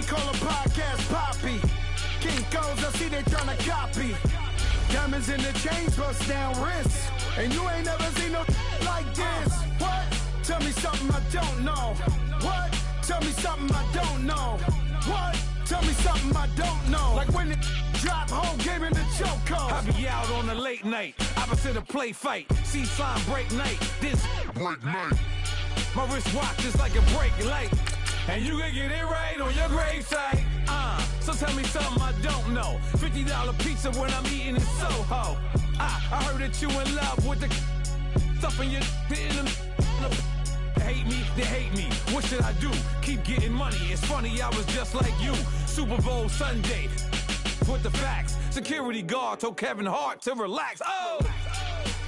They call a podcast Poppy. Kinkos, I see they tryna copy. Diamonds in the chains, bust down wrists. And you ain't never seen no like this. What? Tell me something I don't know. What? Tell me something I don't know. What? Tell me something I don't know. Like when it drop, whole game in the chokehold. I be out on a late night, opposite a play fight. See slime break night, this break night. My wristwatch is like a break light. And you can get it right on your gravesite. So tell me something I don't know. $50 pizza when I'm eating in Soho. I heard that you in love with the stuff in your hate me, they hate me. What should I do? Keep getting money. It's funny, I was just like you. Super Bowl Sunday with the facts. Security guard told Kevin Hart to relax. Oh!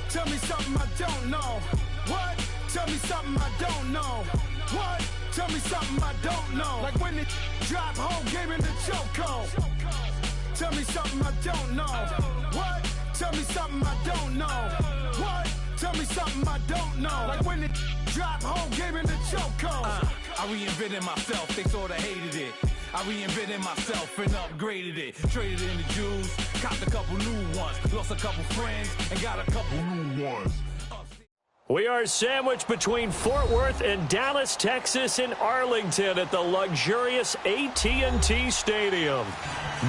Tell me something I don't know. What? Tell me something I don't know. What? Tell me something I don't know. Like when it drop, whole game in the chokehold. Tell me something I don't know. What? Tell me something I don't know. What? Tell me something I don't know. Like when it drop, whole game in the chokehold. I reinvented myself, they sorta hated it. I reinvented myself and upgraded it. Traded in the Jews, copped a couple new ones. Lost a couple friends and got a couple new ones. We are sandwiched between Fort Worth and Dallas, Texas, in Arlington at the luxurious AT&T Stadium.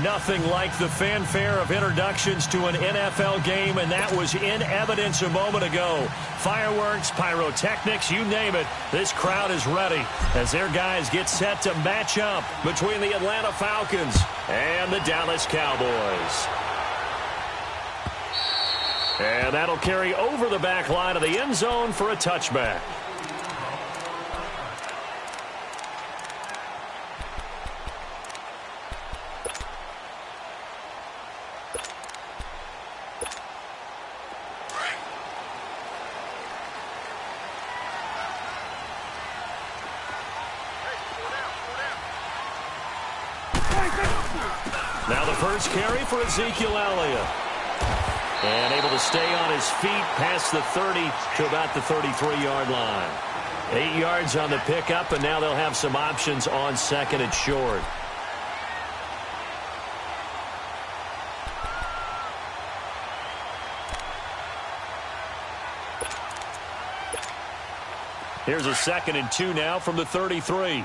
Nothing like the fanfare of introductions to an NFL game, and that was in evidence a moment ago. Fireworks, pyrotechnics, you name it. This crowd is ready as their guys get set to match up between the Atlanta Falcons and the Dallas Cowboys. And that'll carry over the back line of the end zone for a touchback. Now the first carry for Ezekiel Elliott. And able to stay on his feet past the 30 to about the 33-yard line. 8 yards on the pickup, and now they'll have some options on second and short. Here's a 2nd and 2 now from the 33.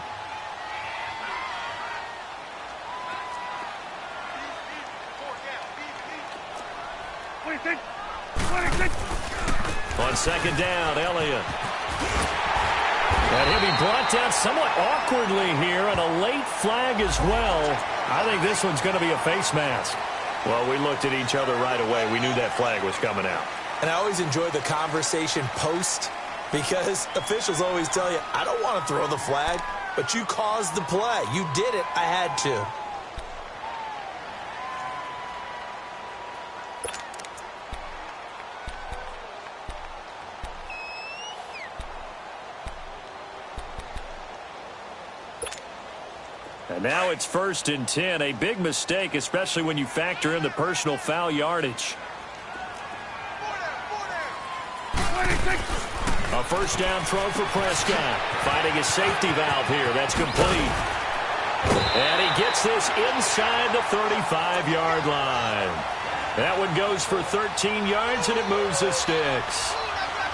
On second down, Elliott. And he'll be brought down somewhat awkwardly here, and a late flag as well. I think this one's going to be a face mask. Well, we looked at each other right away. We knew that flag was coming out. And I always enjoy the conversation post, because officials always tell you, I don't want to throw the flag, but you caused the play. You did it. I had to. And now it's 1st and 10. A big mistake, especially when you factor in the personal foul yardage. A first down throw for Prescott. Finding his safety valve here. That's complete. And he gets this inside the 35-yard line. That one goes for 13 yards, and it moves the sticks.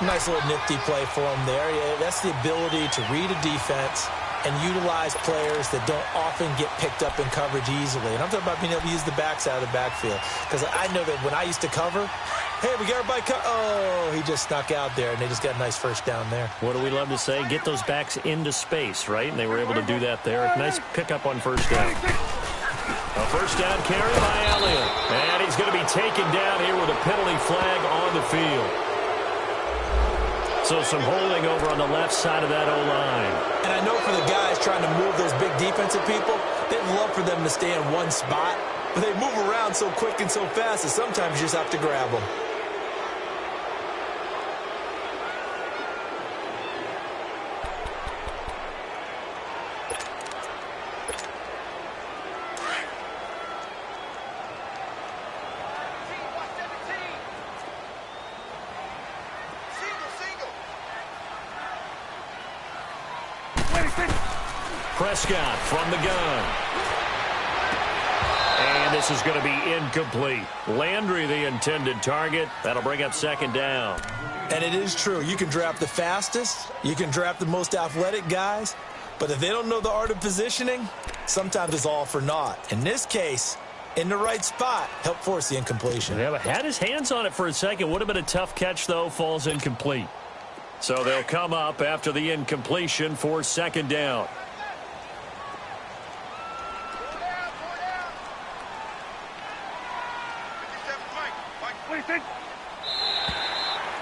Nice little nifty play for him there. Yeah, that's the ability to read a defense and utilize players that don't often get picked up in coverage easily. And I'm talking about being able to use the backside of the backfield. Because I know that when I used to cover, hey, we got everybody oh, he just snuck out there, and they just got a nice first down there. What do we love to say? Get those backs into space, right? And they were able to do that there. Nice pickup on first down. A first down carry by Elliott. And he's going to be taken down here with a penalty flag on the field. So some holding over on the left side of that O-line. And I know for the guys trying to move those big defensive people, they'd love for them to stay in one spot. But they move around so quick and so fast that sometimes you just have to grab them. Prescott from the gun. And this is going to be incomplete. Landry, the intended target. That'll bring up second down. And it is true. You can draft the fastest. You can draft the most athletic guys. But if they don't know the art of positioning, sometimes it's all for naught. In this case, in the right spot, help force the incompletion. Yeah, but had his hands on it for a second. Would have been a tough catch, though. Falls incomplete. So they'll come up after the incompletion for second down.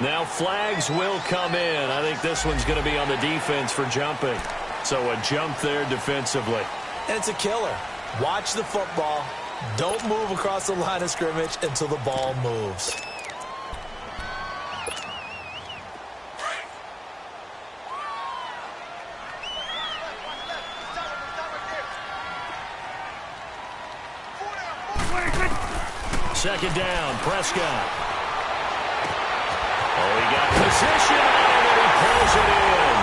Now flags will come in. I think this one's going to be on the defense for jumping. So a jump there defensively. And it's a killer. Watch the football. Don't move across the line of scrimmage until the ball moves. Second down, Prescott. Oh, he got position, and he pulls it in.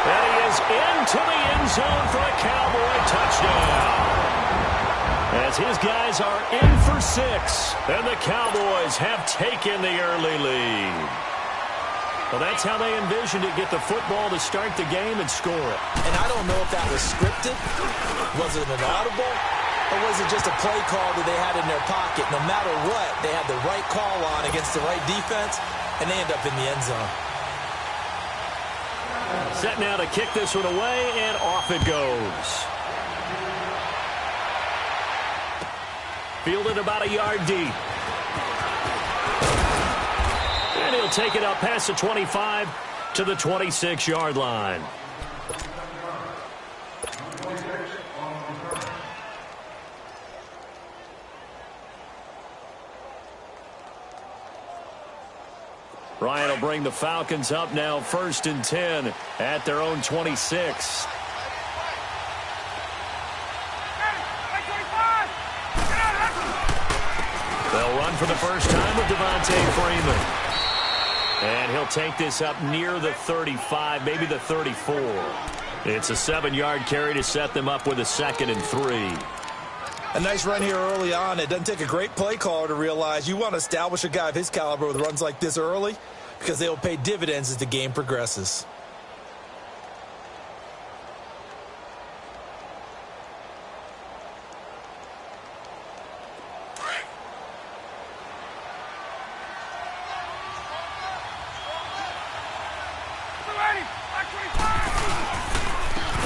And he is into the end zone for a Cowboy touchdown. As his guys are in for 6, and the Cowboys have taken the early lead. Well, that's how they envisioned it, get the football to start the game and score it. And I don't know if that was scripted. Was it an audible? Or was it just a play call that they had in their pocket? No matter what, they had the right call on against the right defense, and they end up in the end zone. Set now to kick this one away, and off it goes. Fielded about a yard deep. And he'll take it up past the 25 to the 26-yard line. Ryan will bring the Falcons up now 1st and 10 at their own 26. They'll run for the first time with Devontae Freeman. And he'll take this up near the 35, maybe the 34. It's a 7-yard carry to set them up with a 2nd and 3. A nice run here early on. It doesn't take a great play caller to realize you want to establish a guy of his caliber with runs like this early because they will pay dividends as the game progresses.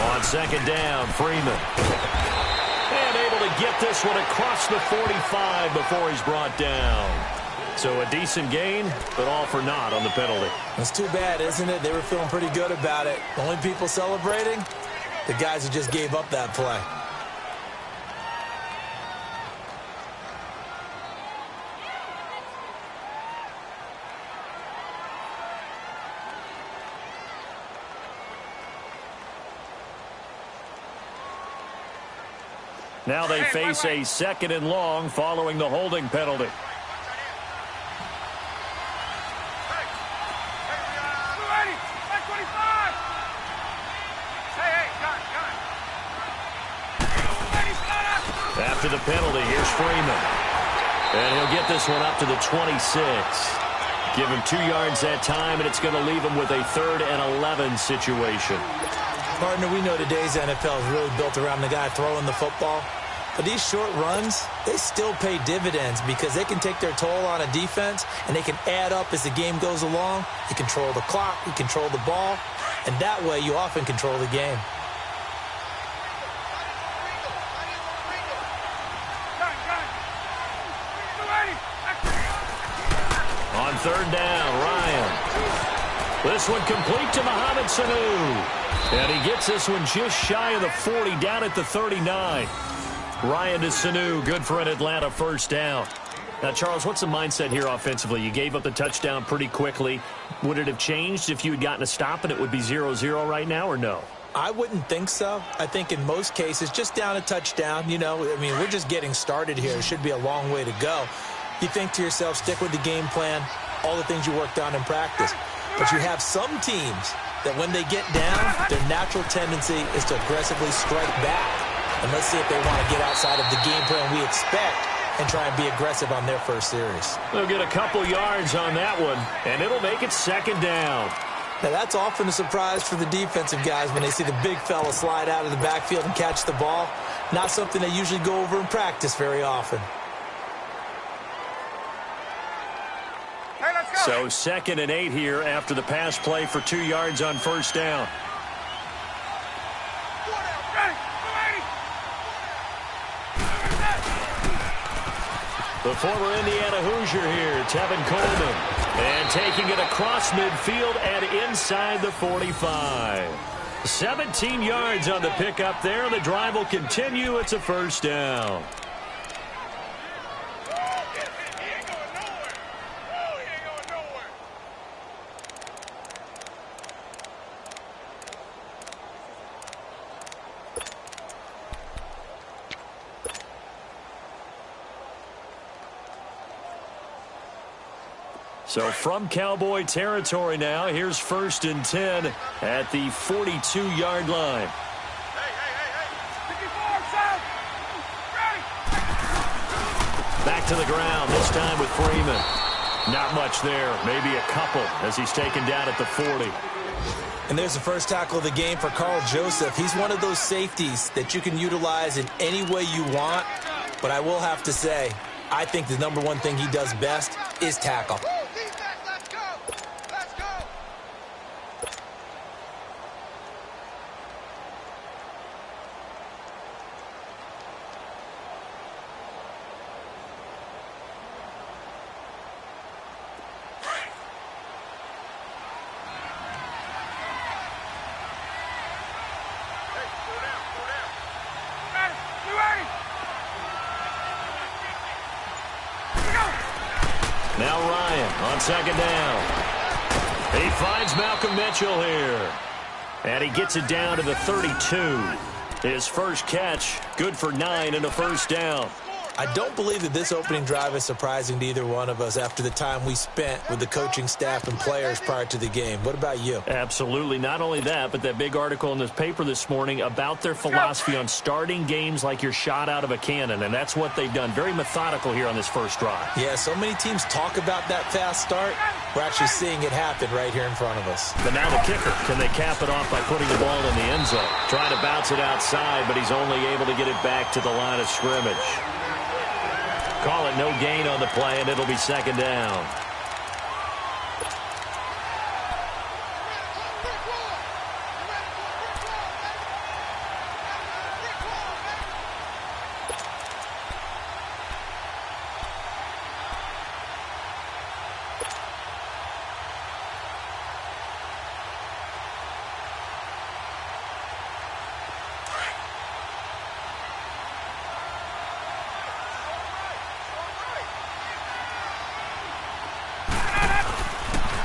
On second down, Freeman. And able to get this one across the 45 before he's brought down. So a decent gain, but all for naught on the penalty. It's too bad, isn't it? They were feeling pretty good about it. The only people celebrating, the guys who just gave up that play. Now they face a 2nd and long following the holding penalty. After the penalty, here's Freeman. And he'll get this one up to the 26. Give him 2 yards that time, and it's going to leave him with a 3rd and 11 situation. Partner, we know today's NFL is really built around the guy throwing the football. But these short runs, they still pay dividends because they can take their toll on a defense, and they can add up as the game goes along. You control the clock, you control the ball, and that way you often control the game. On 3rd down, Ryan. This one complete to Mohamed Sanu. And he gets this one just shy of the 40, down at the 39. Ryan to Sanu, good for an Atlanta first down. Now, Charles, what's the mindset here offensively? You gave up the touchdown pretty quickly. Would it have changed if you had gotten a stop and it would be 0-0 right now, or no? I wouldn't think so. I think in most cases, just down a touchdown, you know, I mean, we're just getting started here. It should be a long way to go. You think to yourself, stick with the game plan, all the things you worked on in practice. But you have some teams that when they get down, their natural tendency is to aggressively strike back. And let's see if they want to get outside of the game plan we expect and try and be aggressive on their first series. They'll get a couple yards on that one, and it'll make it second down. Now, that's often a surprise for the defensive guys when they see the big fella slide out of the backfield and catch the ball. Not something they usually go over in practice very often. So 2nd and 8 here after the pass play for 2 yards on first down. The former Indiana Hoosier here, Tevin Coleman. And taking it across midfield and inside the 45. 17 yards on the pickup there. The drive will continue. It's a first down. So from Cowboy territory now, here's 1st and 10 at the 42-yard line. Back to the ground, this time with Freeman. Not much there, maybe a couple as he's taken down at the 40. And there's the first tackle of the game for Carl Joseph. He's one of those safeties that you can utilize in any way you want. But I will have to say, I think the number one thing he does best is tackle. Now Ryan on 2nd down. He finds Malcolm Mitchell here. And he gets it down to the 32. His first catch, good for 9 and a first down. I don't believe that this opening drive is surprising to either one of us after the time we spent with the coaching staff and players prior to the game. What about you? Absolutely. Not only that, but that big article in this paper this morning about their philosophy on starting games like you're shot out of a cannon, and that's what they've done. Very methodical here on this first drive. Yeah, so many teams talk about that fast start. We're actually seeing it happen right here in front of us. But now the kicker, can they cap it off by putting the ball in the end zone? Trying to bounce it outside, but he's only able to get it back to the line of scrimmage. Call it no gain on the play, and it'll be second down.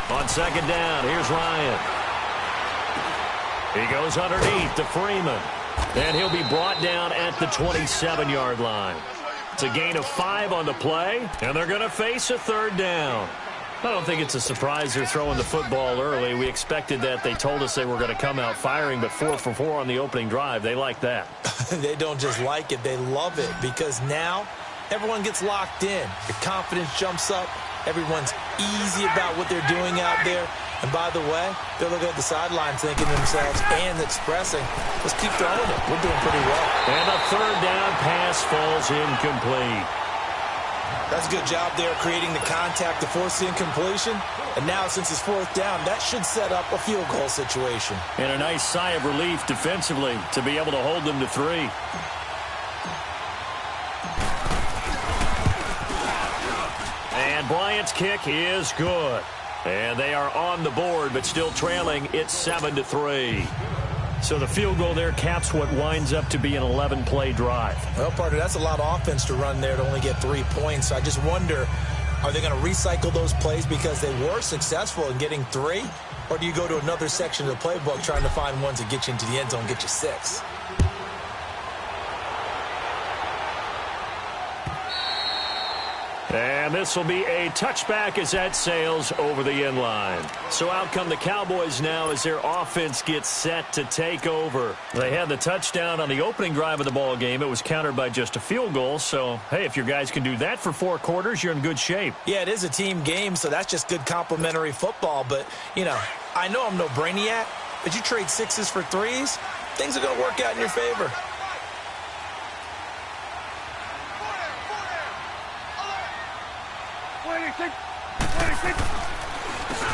On second down, here's Ryan. He goes underneath to Freeman. And he'll be brought down at the 27-yard line. It's a gain of 5 on the play, and they're going to face a third down. I don't think it's a surprise they're throwing the football early. We expected that. They told us they were going to come out firing, but 4 for 4 on the opening drive. They like that. They don't just like it, they love it, because now everyone gets locked in. Your confidence jumps up. Everyone's easy about what they're doing out there. And by the way, they're looking at the sidelines thinking to themselves and expressing, let's keep throwing it. We're doing pretty well. And a third down pass falls incomplete. That's a good job there creating the contact to force the incompletion. And now since it's 4th down, that should set up a field goal situation. And a nice sigh of relief defensively to be able to hold them to 3. And Bryant's kick is good. And they are on the board, but still trailing. It's 7-3. So the field goal there caps what winds up to be an 11-play drive. Well, partner, that's a lot of offense to run there to only get 3 points. So I just wonder, are they going to recycle those plays because they were successful in getting 3? Or do you go to another section of the playbook trying to find ones that get you into the end zone and get you 6? And this will be a touchback as that sails over the end line. So out come the Cowboys now as their offense gets set to take over. They had the touchdown on the opening drive of the ball game. It was countered by just a field goal. So, hey, if your guys can do that for 4 quarters, you're in good shape. Yeah, it is a team game, so that's just good complimentary football. But, you know, I know I'm no brainiac, but you trade 6s for 3s, things are going to work out in your favor.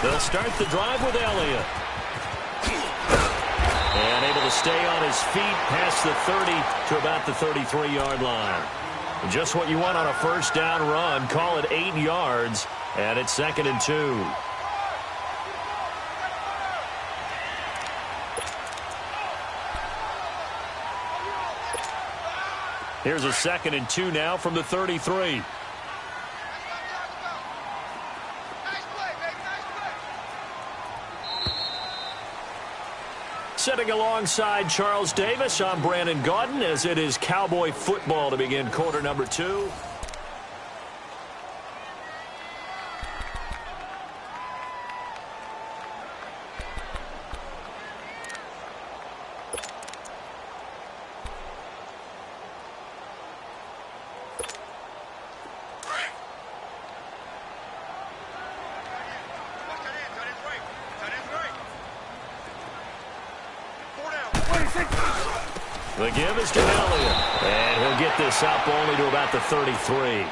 They'll start the drive with Elliott. And able to stay on his feet past the 30 to about the 33-yard line. Just what you want on a first down run. Call it 8 yards, and it's 2nd and 2. Here's a 2nd and 2 now from the 33. Sitting alongside Charles Davis, I'm Brandon Gaudin as it is Cowboy football to begin quarter number 2. The give is to Elliott, and he'll get this up only to about the 33.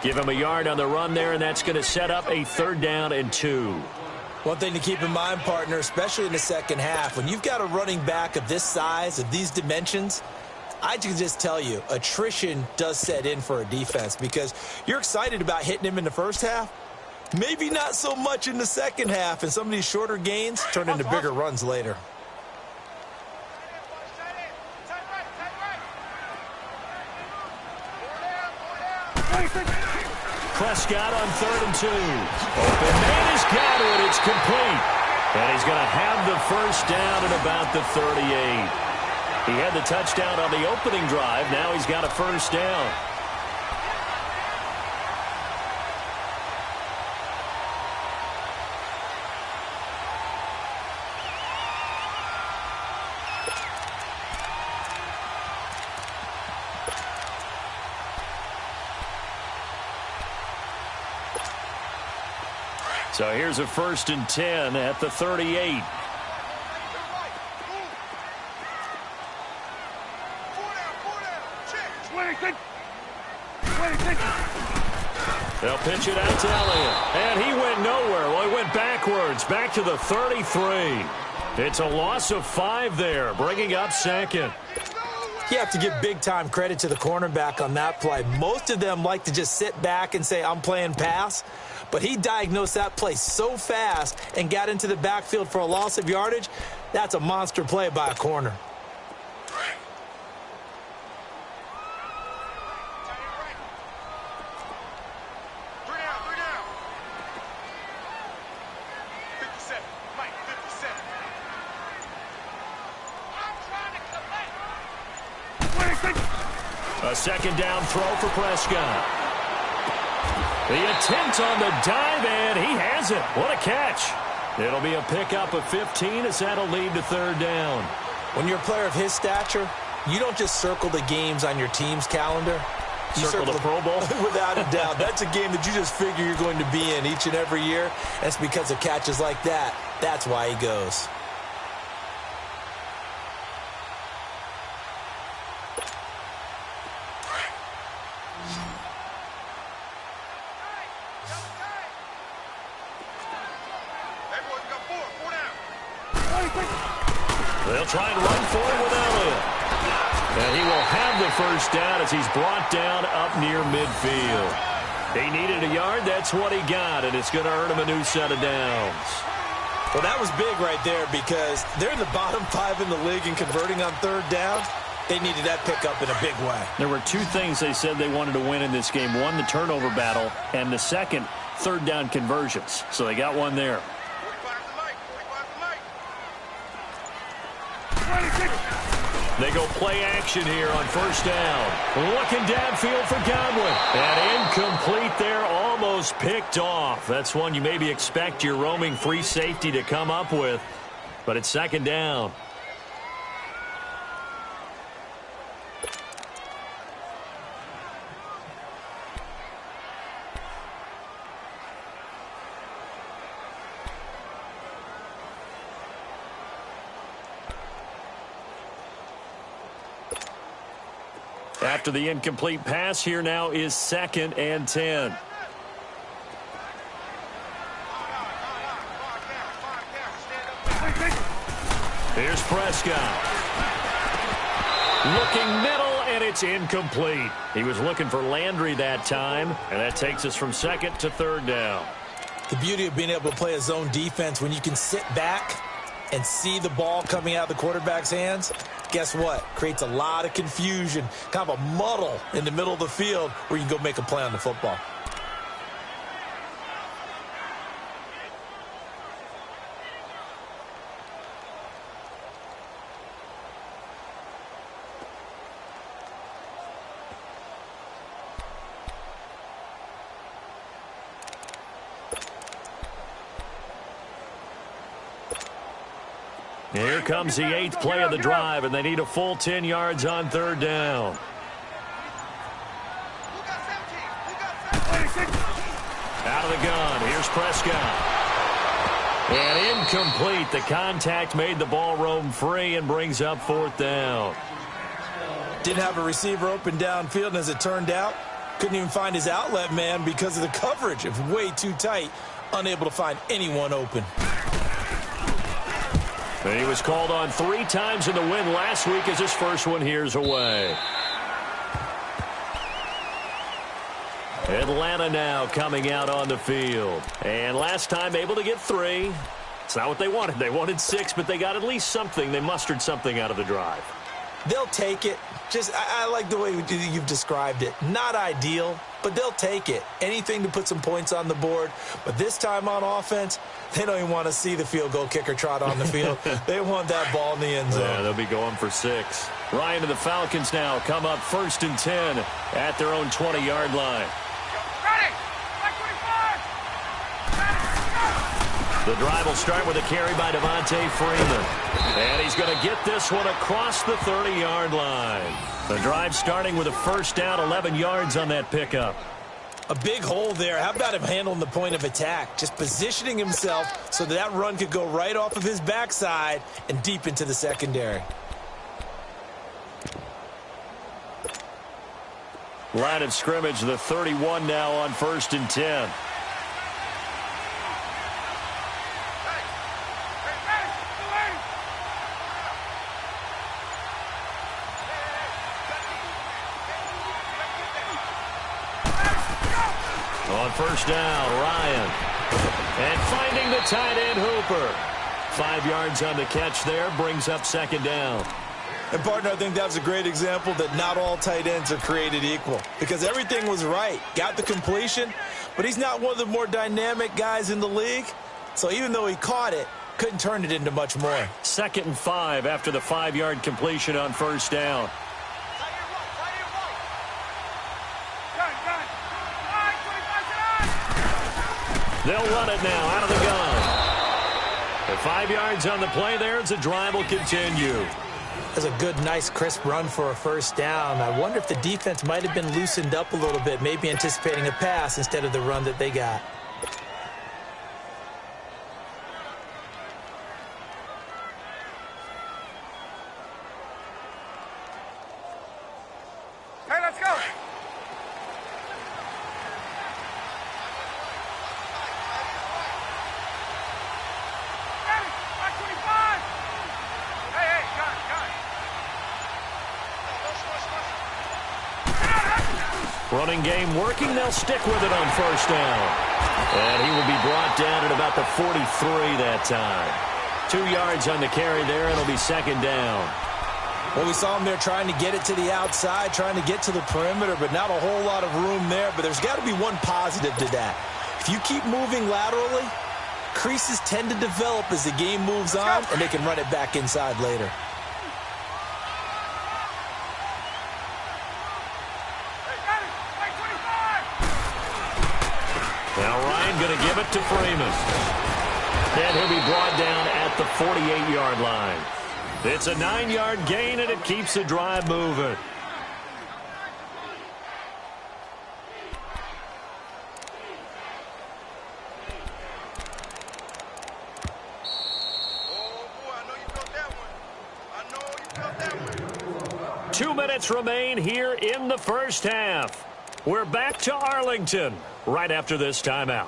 Give him a yard on the run there, and that's going to set up a 3rd down and 2. One thing to keep in mind, partner, especially in the second half, when you've got a running back of this size, of these dimensions, I can just tell you, attrition does set in for a defense because you're excited about hitting him in the first half, maybe not so much in the second half, and some of these shorter gains turn into bigger runs later. Prescott on 3rd and 2. Open man has got it. It's complete. And he's going to have the first down at about the 38. He had the touchdown on the opening drive. Now he's got a first down. So here's a 1st and 10 at the 38. They'll pitch it out to Elliott. And he went nowhere. Well, he went backwards, back to the 33. It's a loss of 5 there, bringing up 2nd. You have to give big-time credit to the cornerback on that play. Most of them like to just sit back and say, I'm playing pass. But he diagnosed that play so fast and got into the backfield for a loss of yardage. That's a monster play by a corner. A 2nd down throw for Prescott. The attempt on the dive, and he has it. What a catch. It'll be a pickup of 15 as that'll lead to 3rd down. When you're a player of his stature, you don't just circle the games on your team's calendar. You circle the Pro Bowl? Without a doubt. That's a game that you just figure you're going to be in each and every year. That's because of catches like that. That's why he goes. They'll try and run for it with Elliott. And he will have the first down as he's brought down up near midfield. He needed a yard. That's what he got, and it's going to earn him a new set of downs. Well, that was big right there because they're in the bottom 5 in the league in converting on 3rd down. They needed that pickup in a big way. There were 2 things they said they wanted to win in this game. One, the turnover battle, and the second, 3rd down conversions. So they got one there. They go play action here on first down. Looking downfield for Godwin. And incomplete there, almost picked off. That's one you maybe expect your roaming free safety to come up with. But it's second down. After the incomplete pass, here now is 2nd and 10. Here's Prescott. Looking middle, and it's incomplete. He was looking for Landry that time, and that takes us from 2nd to 3rd down. The beauty of being able to play a zone defense, when you can sit back and see the ball coming out of the quarterback's hands, guess what? Creates a lot of confusion, kind of a muddle in the middle of the field where you can go make a play on the football. Here comes the 8th play of the drive, and they need a full 10 yards on 3rd down. Out of the gun, here's Prescott. And incomplete. The contact made the ball roam free and brings up 4th down. Didn't have a receiver open downfield, and as it turned out, couldn't even find his outlet man because of the coverage. It was way too tight, unable to find anyone open. And he was called on 3 times in the win last week as his first one here's away. Atlanta now coming out on the field. And last time able to get 3. It's not what they wanted. They wanted 6, but they got at least something. They mustered something out of the drive. They'll take it. I like the way you've described it. Not ideal, but they'll take it. Anything to put some points on the board. But this time on offense, they don't even want to see the field goal kicker trot on the field. They want that ball in the end zone. Yeah, they'll be going for 6. Ryan and the Falcons now come up 1st and 10 at their own 20-yard line. The drive will start with a carry by Devontae Freeman. And he's going to get this one across the 30-yard line. The drive starting with a first down, 11 yards on that pickup. A big hole there. How about him handling the point of attack? Just positioning himself so that run could go right off of his backside and deep into the secondary. Line of scrimmage, the 31 now on 1st and 10. On first down, Ryan. And finding the tight end, Hooper. 5 yards on the catch there, brings up 2nd down. And, partner, I think that was a great example that not all tight ends are created equal. Because everything was right. Got the completion, but he's not one of the more dynamic guys in the league. So even though he caught it, couldn't turn it into much more. 2nd and 5 after the 5-yard completion on first down. They'll run it now out of the gun. The 5 yards on the play there as the drive will continue. That's a good, nice, crisp run for a first down. I wonder if the defense might have been loosened up a little bit, maybe anticipating a pass instead of the run that they got. Hey, let's go. Running game working. They'll stick with it on first down. And he will be brought down at about the 43 that time. 2 yards on the carry there. It'll be 2nd down. Well, we saw him there trying to get it to the outside, trying to get to the perimeter, but not a whole lot of room there. But there's got to be one positive to that. If you keep moving laterally, creases tend to develop as the game moves on, and they can run it back inside later. Now Ryan going to give it to Freeman. And he'll be brought down at the 48-yard line. It's a 9-yard gain, and it keeps the drive moving. Two minutes remain here in the first half. We're back to Arlington right after this timeout.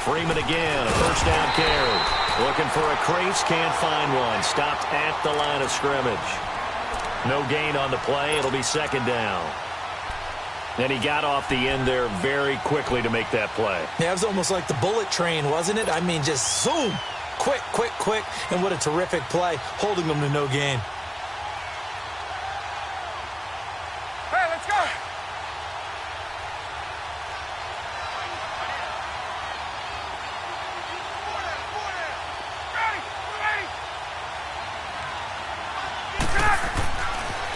Freeman again, a first down carry. Looking for a crease, can't find one. Stopped at the line of scrimmage. No gain on the play. It'll be second down. And he got off the end there very quickly to make that play. Yeah, it was almost like the bullet train, wasn't it? I mean, just zoom. Quick, quick, quick. And what a terrific play, holding them to no gain. Hey, let's go.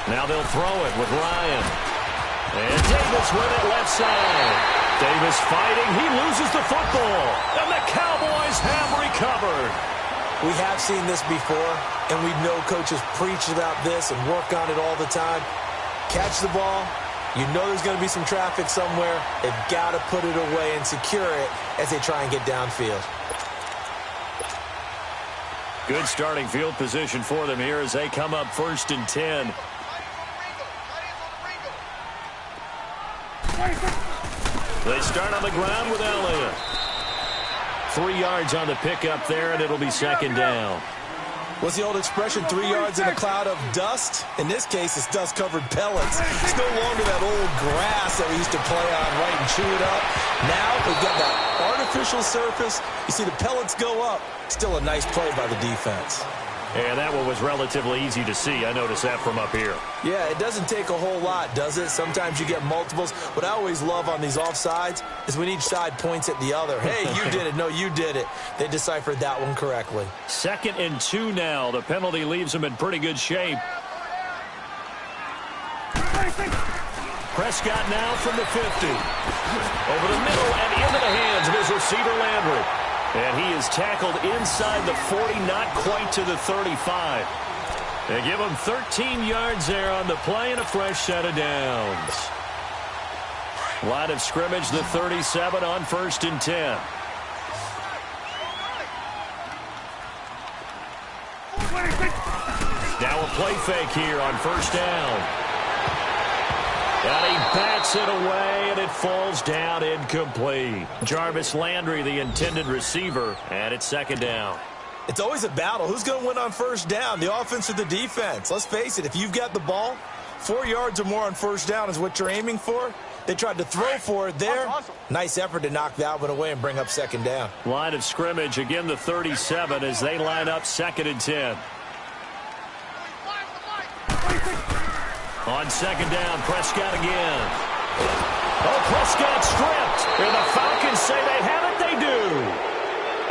Now they'll throw it with Ryan. And Davis with it left side. Davis fighting. He loses the football. And the Cowboys have recovered. We have seen this before, and we know coaches preach about this and work on it all the time. Catch the ball. You know there's going to be some traffic somewhere. They've got to put it away and secure it as they try and get downfield. Good starting field position for them here as they come up 1st and 10. They start on the ground with Elliott. 3 yards on the pickup there, and it'll be second down. What's the old expression, 3 yards in a cloud of dust? In this case, it's dust-covered pellets. It's no longer that old grass that we used to play on, right, and chew it up. Now we've got that artificial surface. You see the pellets go up. Still a nice play by the defense. And that one was relatively easy to see. I noticed that from up here. Yeah, it doesn't take a whole lot, does it? Sometimes you get multiples. What I always love on these offsides is when each side points at the other. Hey, you did it. No, you did it. They deciphered that one correctly. 2nd and 2 now. The penalty leaves them in pretty good shape. Prescott now from the 50. Over the middle and into the hands of his receiver, Landry. And he is tackled inside the 40, not quite to the 35. They give him 13 yards there on the play and a fresh set of downs. Line of scrimmage, the 37 on 1st and 10. Now a play fake here on 1st down. And he bats it away, and it falls down incomplete. Jarvis Landry, the intended receiver, and it's 2nd down. It's always a battle. Who's going to win on 1st down, the offense or the defense? Let's face it, if you've got the ball, 4 yards or more on 1st down is what you're aiming for. They tried to throw for it there. Nice effort to knock that one away and bring up 2nd down. Line of scrimmage, again the 37 as they line up 2nd and 10. On 2nd down, Prescott again. Oh, Prescott stripped. And the Falcons say they have it. They do.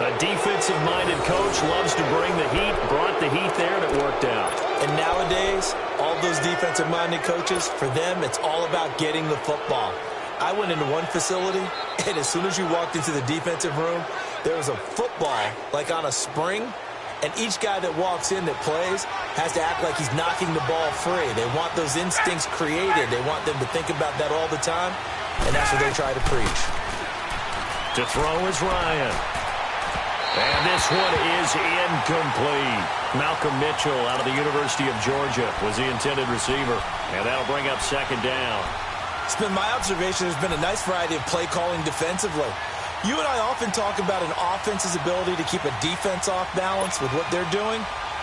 A defensive-minded coach loves to bring the heat. Brought the heat there, and it worked out. And nowadays, all those defensive-minded coaches, for them, it's all about getting the football. I went into one facility, and as soon as you walked into the defensive room, there was a football, like on a spring, and each guy that walks in that plays has to act like he's knocking the ball free. They want those instincts created. They want them to think about that all the time, and that's what they try to preach. To throw is Ryan. And this one is incomplete. Malcolm Mitchell out of the University of Georgia was the intended receiver, and that'll bring up 2nd down. It's been my observation there's been a nice variety of play calling defensively. You and I often talk about an offense's ability to keep a defense off balance with what they're doing.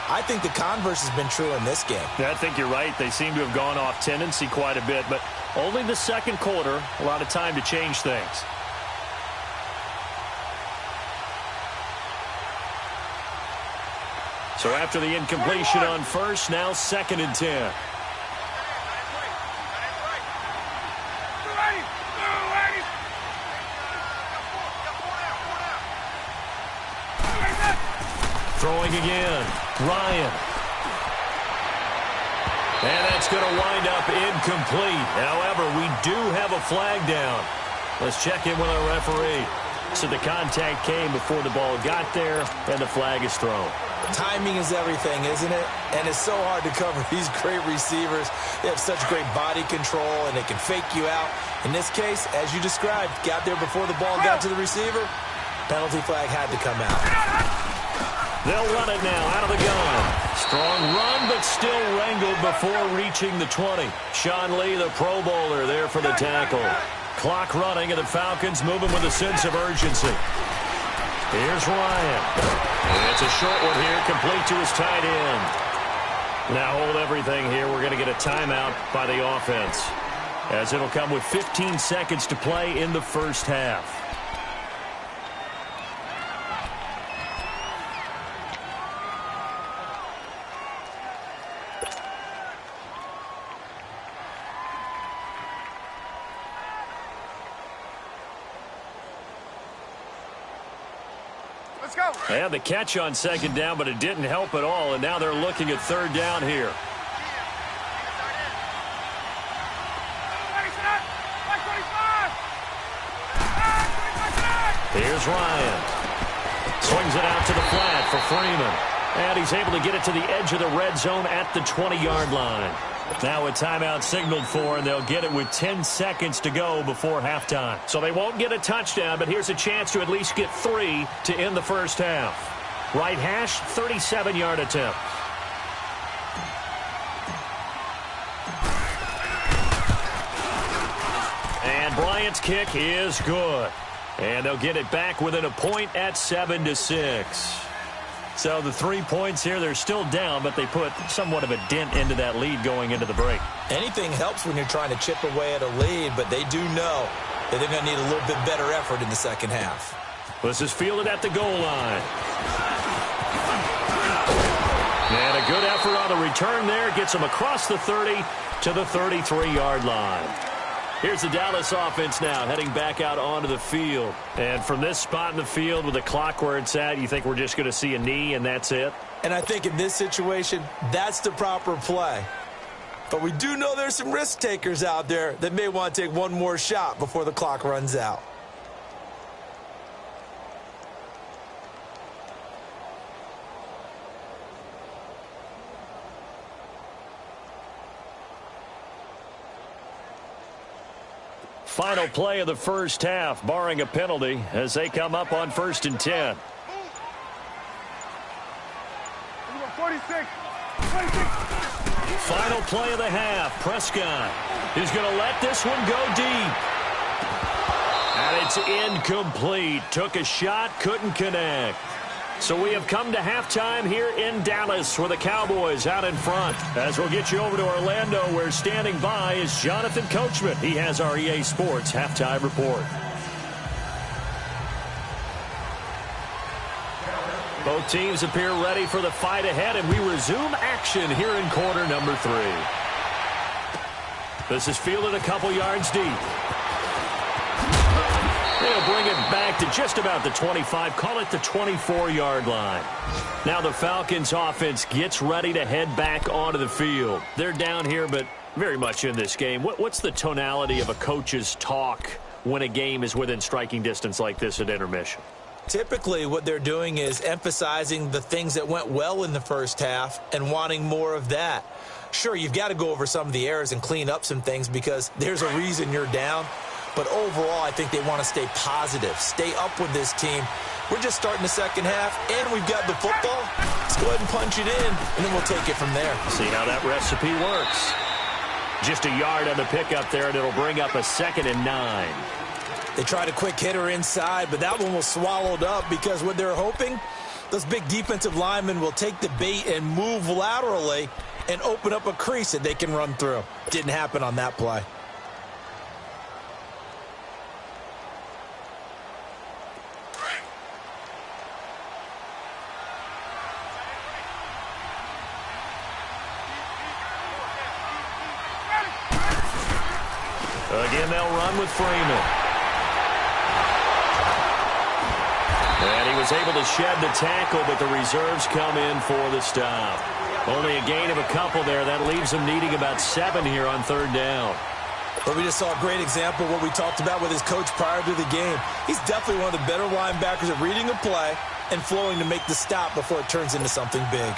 I think the converse has been true in this game. I think you're right. They seem to have gone off tendency quite a bit, but only the 2nd quarter, a lot of time to change things. So after the incompletion on 1st, now 2nd and 10. Throwing again. Ryan. And that's going to wind up incomplete. However, we do have a flag down. Let's check in with our referee. So the contact came before the ball got there, and the flag is thrown. Timing is everything, isn't it? And it's so hard to cover these great receivers. They have such great body control, and they can fake you out. In this case, as you described, got there before the ball got to the receiver. Penalty flag had to come out. They'll run it now out of the gun. Strong run, but still wrangled before reaching the 20. Sean Lee, the Pro Bowler, there for the tackle. Clock running, and the Falcons moving with a sense of urgency. Here's Ryan. And it's a short one here, complete to his tight end. Now hold everything here. We're going to get a timeout by the offense, as it'll come with 15 seconds to play in the first half. Let's go. They had the catch on second down, but it didn't help at all, and now they're looking at third down here. Here's Ryan. Swings it out to the flat for Freeman. And he's able to get it to the edge of the red zone at the 20-yard line. Now a timeout signaled for, and they'll get it with 10 seconds to go before halftime. So they won't get a touchdown, but here's a chance to at least get 3 to end the first half. Right hash, 37-yard attempt. And Bryant's kick is good. And they'll get it back within a point at 7-6. So the 3 points here, they're still down, but they put somewhat of a dent into that lead going into the break. Anything helps when you're trying to chip away at a lead, but they do know that they're going to need a little bit better effort in the second half. This is fielded at the goal line. And a good effort on the return there. Gets them across the 30 to the 33-yard line. Here's the Dallas offense now heading back out onto the field. And from this spot in the field with the clock where it's at, you think we're just going to see a knee and that's it? And I think in this situation, that's the proper play. But we do know there's some risk takers out there that may want to take one more shot before the clock runs out. Final play of the first half, barring a penalty, as they come up on 1st and 10. 46. Final play of the half. Prescott is going to let this one go deep. And it's incomplete. Took a shot, couldn't connect. So we have come to halftime here in Dallas with the Cowboys out in front. As we'll get you over to Orlando, where standing by is Jonathan Coachman. He has our EA Sports halftime report. Both teams appear ready for the fight ahead, and we resume action here in quarter number 3. This is fielded a couple yards deep. They'll bring it back to just about the 25, call it the 24-yard line. Now the Falcons offense gets ready to head back onto the field. They're down here, but very much in this game. What's the tonality of a coach's talk when a game is within striking distance like this at intermission? Typically, what they're doing is emphasizing the things that went well in the first half and wanting more of that. Sure, you've got to go over some of the errors and clean up some things because there's a reason you're down. But overall, I think they want to stay positive, stay up with this team. We're just starting the second half, and we've got the football. Let's go ahead and punch it in, and then we'll take it from there. See how that recipe works. Just a yard on the pickup there, and it'll bring up a 2nd and 9. They tried a quick hitter inside, but that one was swallowed up because what they're hoping, those big defensive linemen will take the bait and move laterally and open up a crease that they can run through. Didn't happen on that play. Again, they'll run with Freeman. And he was able to shed the tackle, but the reserves come in for the stop. Only a gain of a couple there. That leaves him needing about 7 here on 3rd down. But we just saw a great example of what we talked about with his coach prior to the game. He's definitely one of the better linebackers at reading a play and flowing to make the stop before it turns into something big.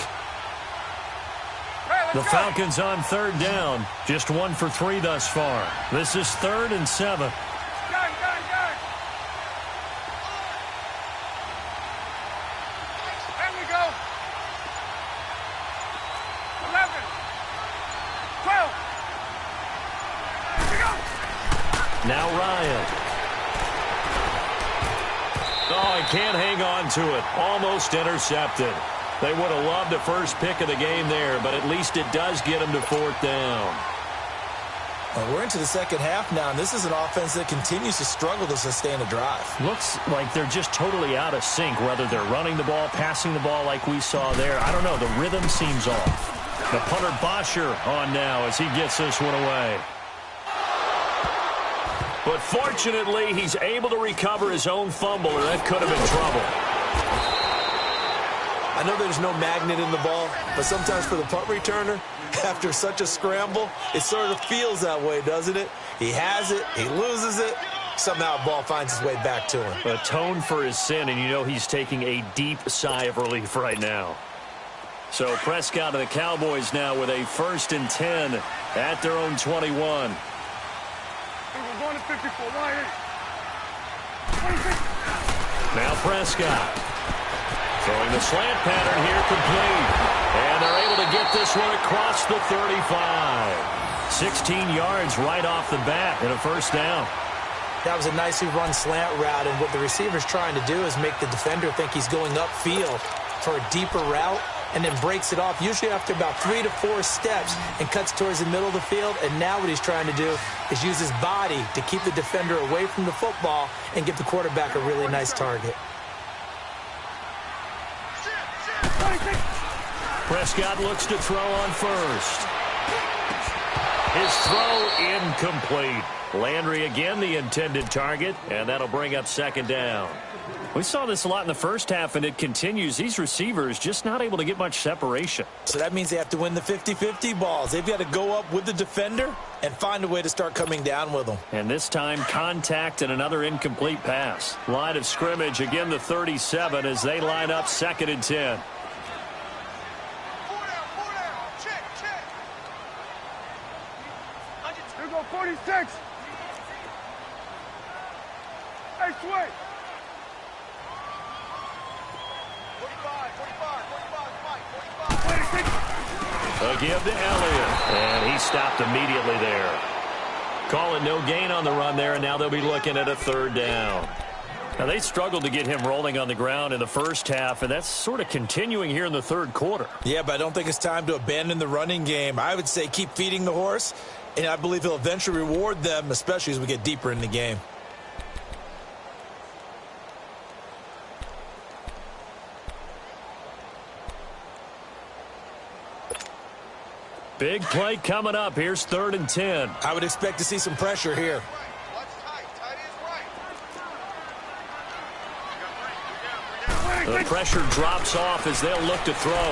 The Falcons on 3rd down. Just 1 for 3 thus far. This is 3rd and 7. Now Ryan. Oh, he can't hang on to it. Almost intercepted. They would have loved the first pick of the game there, but at least it does get them to 4th down. Well, we're into the second half now, and this is an offense that continues to struggle to sustain a drive. Looks like they're just totally out of sync, whether they're running the ball, passing the ball like we saw there. I don't know. The rhythm seems off. The punter Bosher on now as he gets this one away. But fortunately, he's able to recover his own fumble, or that could have been trouble. I know there's no magnet in the ball, but sometimes for the punt returner, after such a scramble, it sort of feels that way, doesn't it? He has it, he loses it, somehow the ball finds its way back to him. Atone for his sin, and you know he's taking a deep sigh of relief right now. So Prescott and the Cowboys now with a 1st and 10 at their own 21. Now Prescott throwing the slant pattern here complete. And they're able to get this one across the 35. 16 yards right off the bat and a 1st down. That was a nicely run slant route, and what the receiver's trying to do is make the defender think he's going upfield for a deeper route, and then breaks it off, usually after about 3 to 4 steps, and cuts towards the middle of the field. And now what he's trying to do is use his body to keep the defender away from the football and give the quarterback a really nice target. Prescott looks to throw on 1st. His throw incomplete. Landry again the intended target, and that'll bring up 2nd down. We saw this a lot in the first half, and it continues. These receivers just not able to get much separation. So that means they have to win the 50-50 balls. They've got to go up with the defender and find a way to start coming down with them. And this time, contact and another incomplete pass. Line of scrimmage, again the 37 as they line up 2nd and 10. Here go 46. Hey, swing. 45. A give to Elliott, and he stopped immediately there. Call it no gain on the run there, and now they'll be looking at a 3rd down. Now, they struggled to get him rolling on the ground in the first half, and that's sort of continuing here in the 3rd quarter. Yeah, but I don't think it's time to abandon the running game. I would say keep feeding the horse, and I believe he'll eventually reward them, especially as we get deeper in the game. Big play coming up. Here's 3rd and 10. I would expect to see some pressure here. The pressure drops off as they'll look to throw.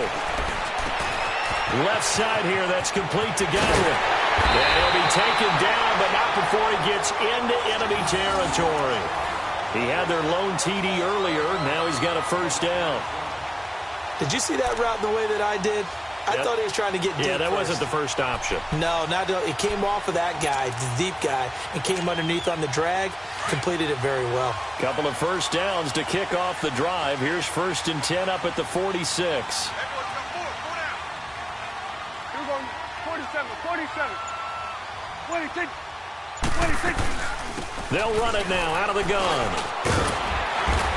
Left side here, that's complete to Godwin. And he'll be taken down, but not before he gets into enemy territory. He had their lone TD earlier. Now he's got a 1st down. Did you see that route the way that I did? I thought he was trying to get deep. Yeah, that first. wasn't the first option. No, it came off of that guy, the deep guy, and came underneath on the drag. Completed it very well. Couple of 1st downs to kick off the drive. Here's 1st and 10 up at the 46. Here we go, 47, 26. They'll run it now out of the gun.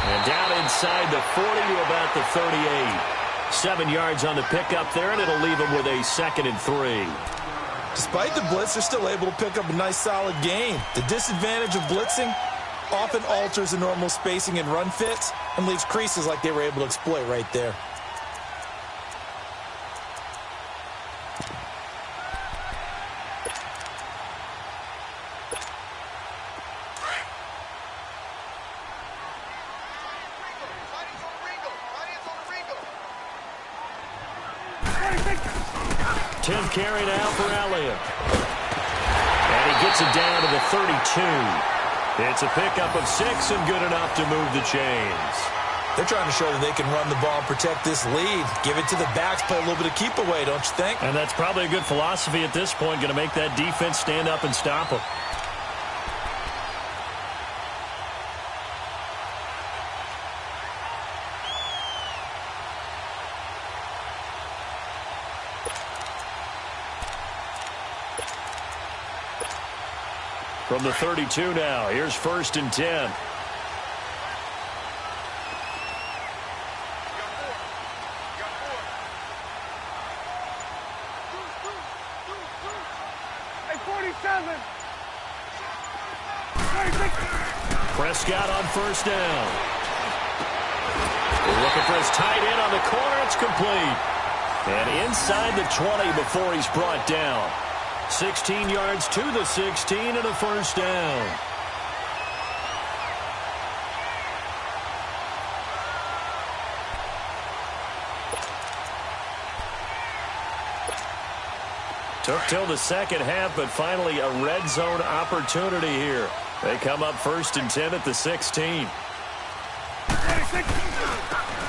And down inside the 40 to about the 38. 7 yards on the pickup there, and it'll leave them with a 2nd and 3. Despite the blitz, they're still able to pick up a nice, solid gain. The disadvantage of blitzing often alters the normal spacing and run fits and leaves creases like they were able to exploit right there. 10th carry now for Elliott. And he gets it down to the 32. It's a pickup of 6 and good enough to move the chains. They're trying to show that they can run the ball and protect this lead. Give it to the backs, play a little bit of keep away, don't you think? And that's probably a good philosophy at this point, going to make that defense stand up and stop them. From the 32 now, here's 1st and 10. Prescott on 1st down. We're looking for his tight end on the corner. It's complete. And inside the 20 before he's brought down. 16 yards to the 16 and a 1st down. Took till the second half, but finally a red zone opportunity here. They come up 1st and 10 at the 16.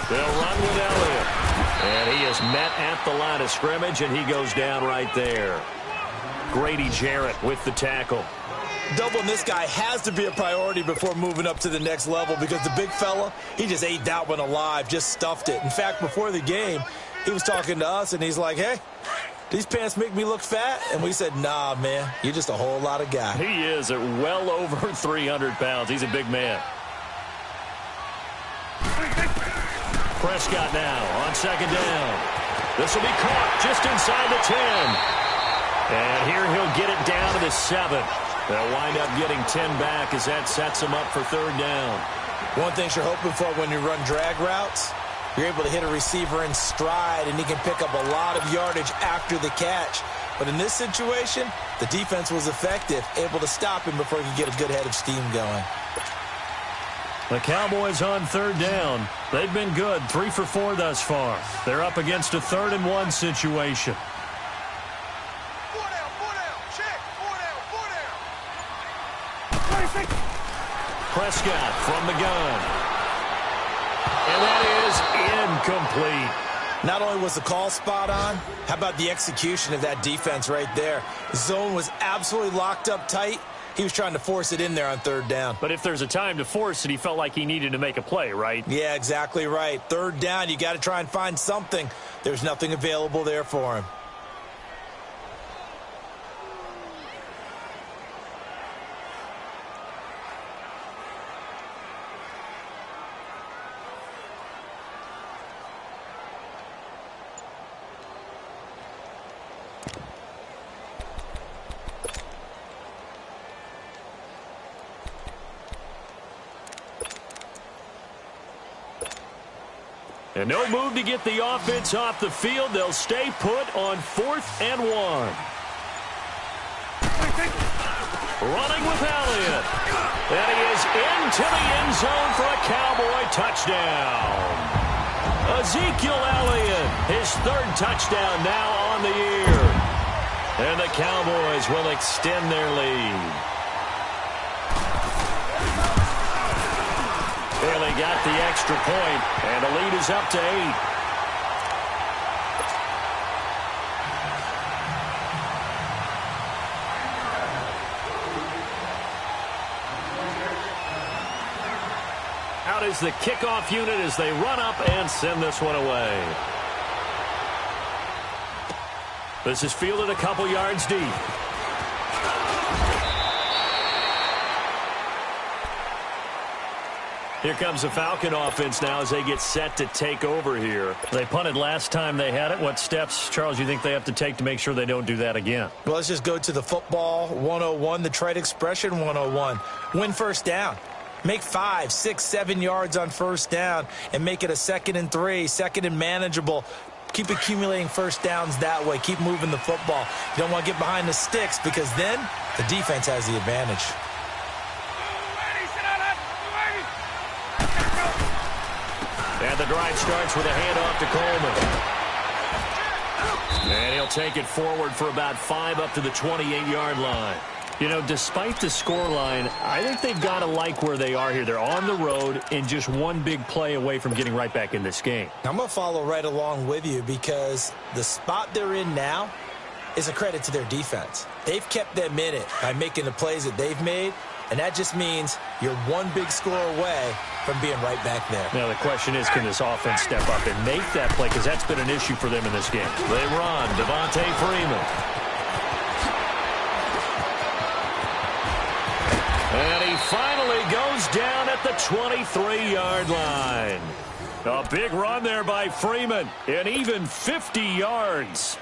They'll run with Elliott. And he is met at the line of scrimmage, and he goes down right there. Grady Jarrett with the tackle. Doubling this guy has to be a priority before moving up to the next level because the big fella, he just ate that one alive, just stuffed it. In fact, before the game, he was talking to us, and he's like, hey, these pants make me look fat? And we said, nah, man, you're just a whole lot of guy. He is at well over 300 pounds. He's a big man. Prescott now on 2nd down. This will be caught just inside the 10. And here he'll get it down to the 7. They'll wind up getting 10 back as that sets him up for 3rd down. One thing you're hoping for when you run drag routes, you're able to hit a receiver in stride, and he can pick up a lot of yardage after the catch. But in this situation, the defense was effective, able to stop him before he could get a good head of steam going. The Cowboys on 3rd down. They've been good, 3 for 4 thus far. They're up against a 3rd and 1 situation. Prescott from the gun. And that is incomplete. Not only was the call spot on, how about the execution of that defense right there? The zone was absolutely locked up tight. He was trying to force it in there on 3rd down. But if there's a time to force it, he felt like he needed to make a play, right? Yeah, exactly right. 3rd down, you got to try and find something. There's nothing available there for him. And no move to get the offense off the field. They'll stay put on 4th and 1. Running with Elliott. And he is into the end zone for a Cowboy touchdown. Ezekiel Elliott, his 3rd touchdown now on the year. And the Cowboys will extend their lead. Bailey got the extra point, and the lead is up to 8. Out is the kickoff unit as they run up and send this one away. This is fielded a couple yards deep. Here comes the Falcon offense now as they get set to take over here. They punted last time they had it. What steps, Charles, you think they have to take to make sure they don't do that again? Well, let's just go to the football 101, the trite expression 101. Win 1st down. Make 5, 6, 7 yards on 1st down and make it a 2nd and 3, 2nd and manageable. Keep accumulating 1st downs that way. Keep moving the football. You don't want to get behind the sticks because then the defense has the advantage. And the drive starts with a handoff to Coleman. And he'll take it forward for about 5 up to the 28-yard line. You know, despite the scoreline, I think they've got to like where they are here. They're on the road and just one big play away from getting right back in this game. I'm going to follow right along with you because the spot they're in now is a credit to their defense. They've kept them in it by making the plays that they've made, and that just means you're one big score away from being right back there. Now, the question is, can this offense step up and make that play? Because that's been an issue for them in this game. They run. Devontae Freeman. And he finally goes down at the 23-yard line. A big run there by Freeman, and even 50 yards.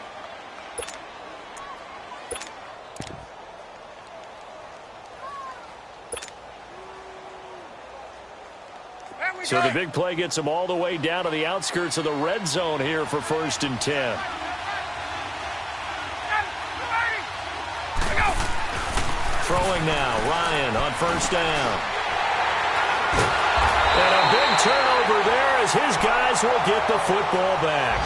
So the big play gets him all the way down to the outskirts of the red zone here for 1st and 10. Throwing now, Ryan on 1st down. And a big turnover there as his guys will get the football back.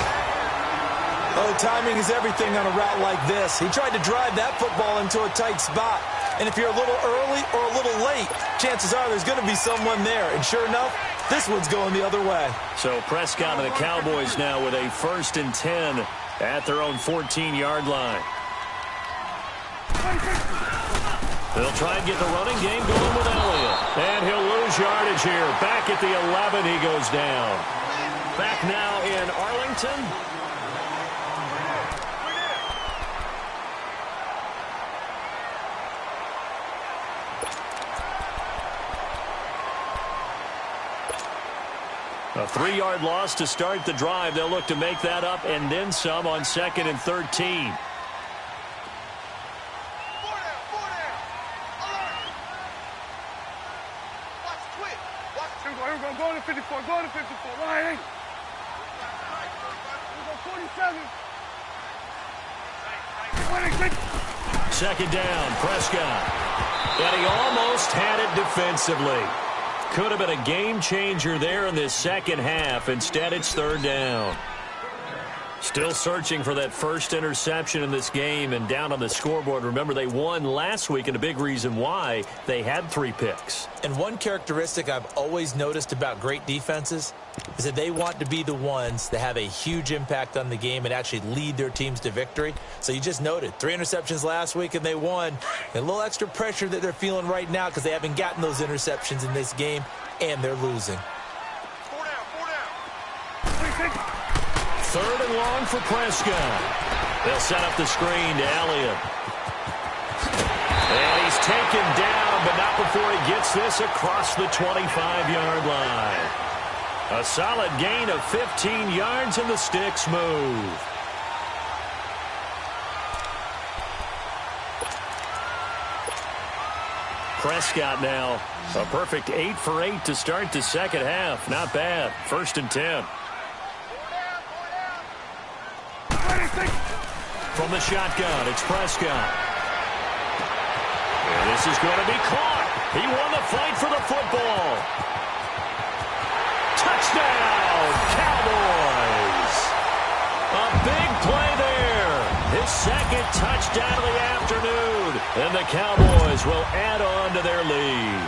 Oh, timing is everything on a route like this. He tried to drive that football into a tight spot. And if you're a little early or a little late, chances are there's going to be someone there. And sure enough, this one's going the other way. So Prescott and the Cowboys now with a 1st and 10 at their own 14-yard line. They'll try and get the running game going with Elliott. And he'll lose yardage here. Back at the 11, he goes down. Back now in Arlington. A 3-yard loss to start the drive. They'll look to make that up and then some on 2nd and 13. Go to 54, go to 54, Ryan. Here we go, 47. 2nd down, Prescott. And he almost had it defensively. Could have been a game changer there in this second half. Instead, it's 3rd down. Still searching for that first interception in this game and down on the scoreboard. Remember, they won last week, and a big reason why they had 3 picks. And one characteristic I've always noticed about great defenses is that they want to be the ones that have a huge impact on the game and actually lead their teams to victory. So you just noted 3 interceptions last week and they won. And a little extra pressure that they're feeling right now because they haven't gotten those interceptions in this game and they're losing. 3rd and long for Prescott. They'll set up the screen to Elliott. And he's taken down, but not before he gets this across the 25-yard line. A solid gain of 15 yards, and the sticks move. Prescott now, a perfect 8 for 8 to start the second half. Not bad. 1st and 10. From the shotgun, it's Prescott. And this is going to be caught. He won the fight for the football. Touchdown, Cowboys. A big play there. His 2nd touchdown of the afternoon. And the Cowboys will add on to their lead.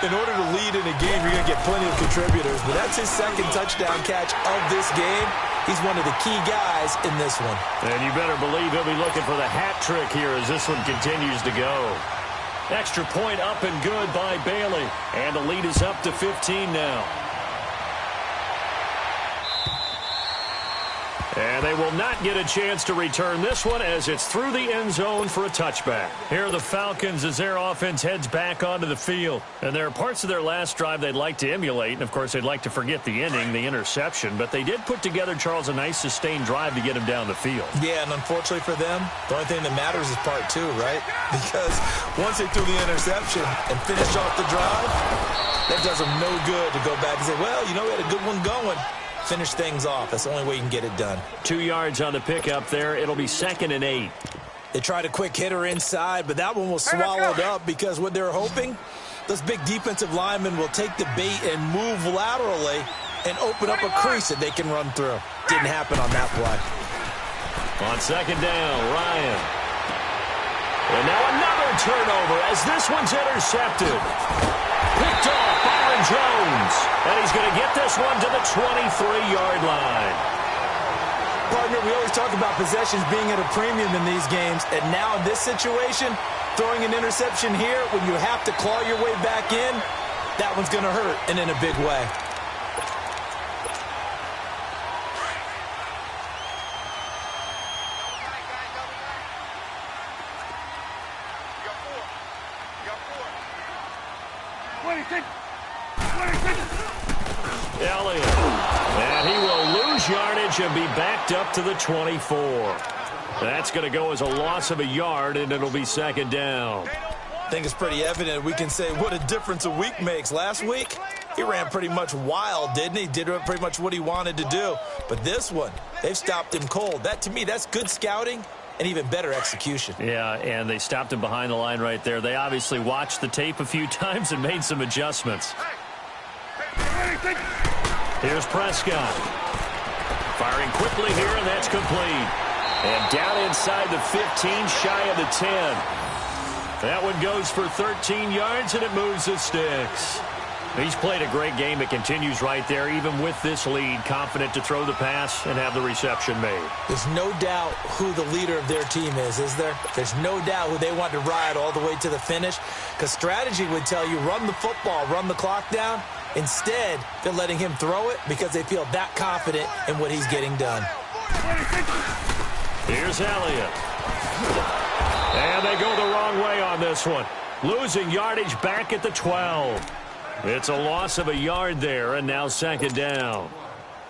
In order to lead in a game, you're going to get plenty of contributors. But that's his 2nd touchdown catch of this game. He's one of the key guys in this one. And you better believe he'll be looking for the hat trick here as this one continues to go. Extra point up and good by Bailey. And the lead is up to 15 now. And they will not get a chance to return this one as it's through the end zone for a touchback. Here are the Falcons as their offense heads back onto the field. And there are parts of their last drive they'd like to emulate. And, of course, they'd like to forget the ending, the interception. But they did put together, Charles, a nice sustained drive to get him down the field. Yeah, and unfortunately for them, the only thing that matters is part 2, right? Because once they threw the interception and finished off the drive, that does them no good to go back and say, well, you know, we had a good one going. Finish things off. That's the only way you can get it done. 2 yards on the pickup there. It'll be 2nd and 8. They tried a quick hitter inside, but that one was swallowed up because what they're hoping, those big defensive linemen will take the bait and move laterally and open up a crease that they can run through. Didn't happen on that play. On second down, Ryan. And now another turnover as this one's intercepted. Picked off Byron Jones. And he's going to get this one to the 23-yard line. Partner, we always talk about possessions being at a premium in these games. And now in this situation, throwing an interception here when you have to claw your way back in, that one's going to hurt, and in a big way. Elliott. And he will lose yardage and be backed up to the 24. That's going to go as a loss of a yard, and it'll be second down. I think it's pretty evident. We can say what a difference a week makes. Last week, he ran pretty much wild, didn't he? Did pretty much what he wanted to do. But this one, they've stopped him cold. That, to me, that's good scouting and even better execution. Yeah, and they stopped him behind the line right there. They obviously watched the tape a few times and made some adjustments. Here's Prescott. Firing quickly here, and that's complete. And down inside the 15, shy of the 10. That one goes for 13 yards, and it moves the sticks. He's played a great game. It continues right there, even with this lead, confident to throw the pass and have the reception made. There's no doubt who the leader of their team is there? There's no doubt who they want to ride all the way to the finish, because strategy would tell you run the football, run the clock down. Instead, they're letting him throw it because they feel that confident in what he's getting done. Here's Elliott. And they go the wrong way on this one. Losing yardage back at the 12. It's a loss of a yard there, and now second down.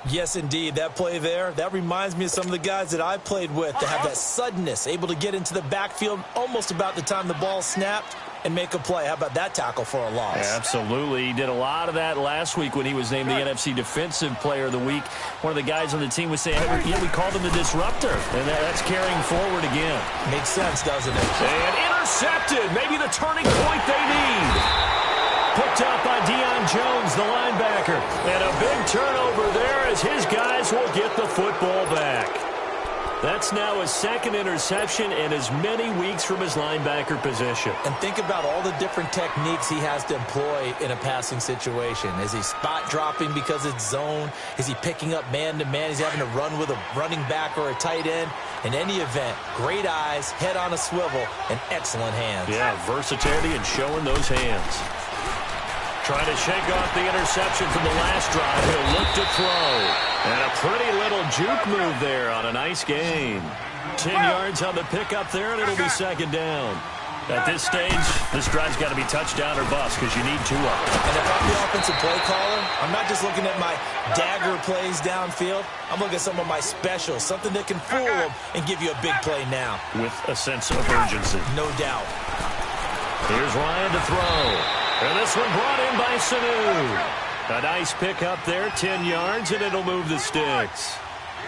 Yes, indeed. That play there, that reminds me of some of the guys that I played with that have that suddenness, able to get into the backfield almost about the time the ball snapped and make a play. How about that tackle for a loss? Yeah, absolutely. He did a lot of that last week when he was named the NFC Defensive Player of the Week. One of the guys on the team was saying, hey, yeah, we called him the disruptor. And that's carrying forward again. Makes sense, doesn't it? And intercepted. Maybe the turning point they need. Picked up by Deion Jones, the linebacker. And a big turnover there as his guys will get the football back. That's now his second interception in as many weeks from his linebacker position. And think about all the different techniques he has to employ in a passing situation. Is he spot dropping because it's zone? Is he picking up man-to-man? Is he having to run with a running back or a tight end? In any event, great eyes, head on a swivel, and excellent hands. Yeah, versatility and showing those hands. Trying to shake off the interception from the last drive. He'll look to throw. And a pretty little juke move there on a nice gain. 10 yards on the pickup there, and it'll be second down. At this stage, this drive's got to be touchdown or bust because you need two of them. And if I'm the offensive play caller, I'm not just looking at my dagger plays downfield. I'm looking at some of my specials, something that can fool them and give you a big play now. With a sense of urgency. No doubt. Here's Ryan to throw. And this one brought in by Sanu. A nice pick up there, 10 yards, and it'll move the sticks.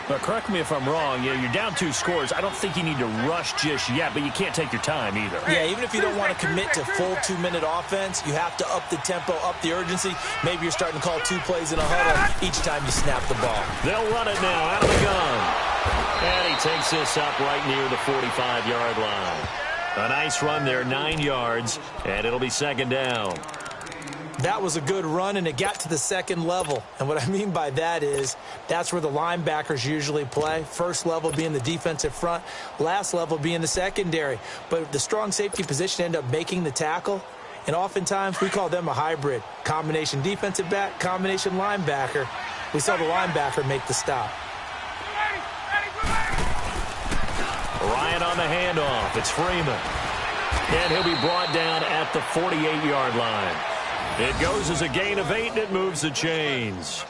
But correct me if I'm wrong, you're down 2 scores. I don't think you need to rush just yet, but you can't take your time either. Yeah, even if you don't want to commit to full 2-minute offense, you have to up the tempo, up the urgency. Maybe you're starting to call 2 plays in a huddle each time you snap the ball. They'll run it now out of the gun. And he takes this up right near the 45-yard line. A nice run there, 9 yards, and it'll be second down. That was a good run, and it got to the second level. And what I mean by that is that's where the linebackers usually play. First level being the defensive front, last level being the secondary. But the strong safety position ended up making the tackle, and oftentimes we call them a hybrid. Combination defensive back, combination linebacker. We saw the linebacker make the stop. Ryan on the handoff. It's Freeman. And he'll be brought down at the 48-yard line. It goes as a gain of 8, and it moves the chains.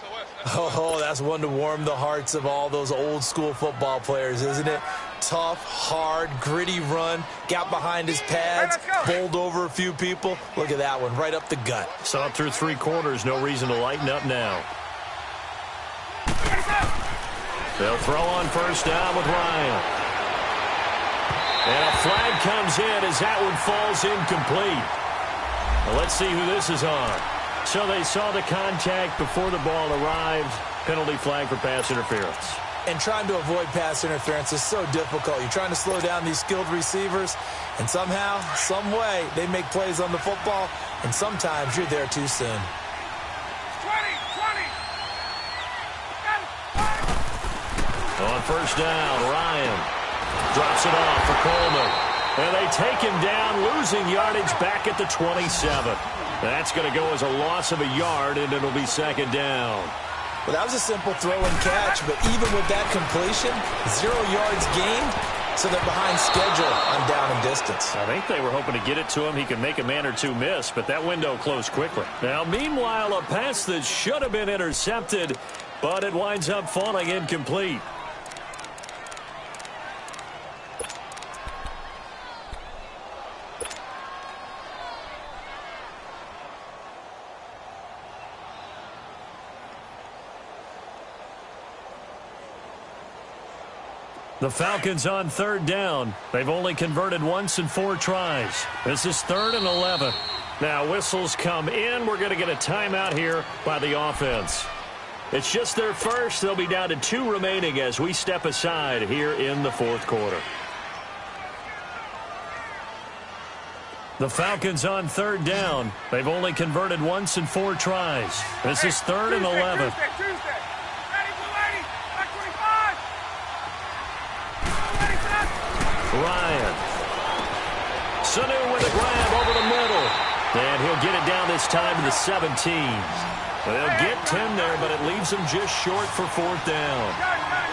Oh, that's one to warm the hearts of all those old-school football players, isn't it? Tough, hard, gritty run. Got behind his pads, bowled over a few people. Look at that one, right up the gut. Saw it through 3 quarters. No reason to lighten up now. They'll throw on first down with Ryan. And a flag comes in as that one falls incomplete. Well, let's see who this is on. So they saw the contact before the ball arrived. Penalty flag for pass interference. And trying to avoid pass interference is so difficult. You're trying to slow down these skilled receivers, and somehow, some way, they make plays on the football, and sometimes you're there too soon. 20. On first down, Ryan drops it off for Coleman. And they take him down, losing yardage back at the 27. That's going to go as a loss of a yard, and it'll be second down. Well, that was a simple throw and catch, but even with that completion, 0 yards gained, so they're behind schedule on down and distance. I think they were hoping to get it to him. He could make a man or two miss, but that window closed quickly. Now, meanwhile, a pass that should have been intercepted, but it winds up falling incomplete. The Falcons on third down. They've only converted once in 4 tries. This is 3rd and 11. Now whistles come in. We're going to get a timeout here by the offense. It's just their first. They'll be down to 2 remaining as we step aside here in the 4th quarter. The Falcons on third down. They've only converted once in 4 tries. This is 3rd and 11. Tuesday. Ryan. Sanu with a grab over the middle. And he'll get it down this time to the 17. They'll get 10 there, but it leaves them just short for 4th down.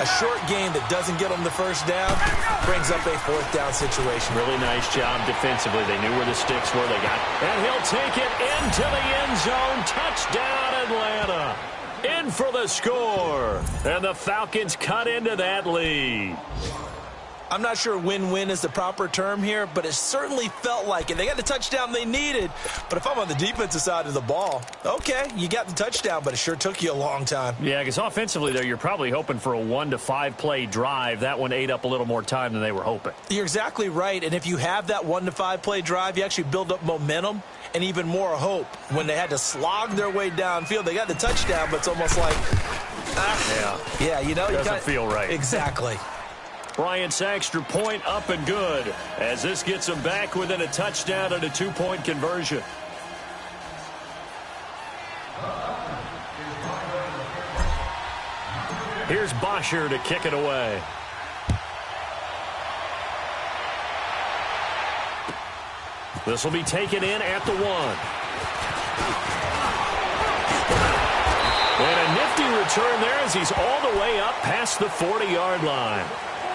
A short gain that doesn't get them the first down brings up a 4th down situation. Really nice job defensively. They knew where the sticks were. They got, and he'll take it into the end zone. Touchdown, Atlanta. In for the score. And the Falcons cut into that lead. I'm not sure win-win is the proper term here, but it certainly felt like it. They got the touchdown they needed, but if I'm on the defensive side of the ball, okay, you got the touchdown, but it sure took you a long time. Yeah, because offensively, though, you're probably hoping for a 1 to 5 play drive. That one ate up a little more time than they were hoping. You're exactly right, and if you have that 1 to 5 play drive, you actually build up momentum and even more hope. When they had to slog their way downfield, they got the touchdown, but it's almost like, yeah, you know, doesn't feel right. Exactly. Bryant's extra point up and good as this gets them back within a touchdown and a 2-point conversion. Here's Bosher to kick it away. This will be taken in at the 1. And a nifty return there as he's all the way up past the 40-yard line.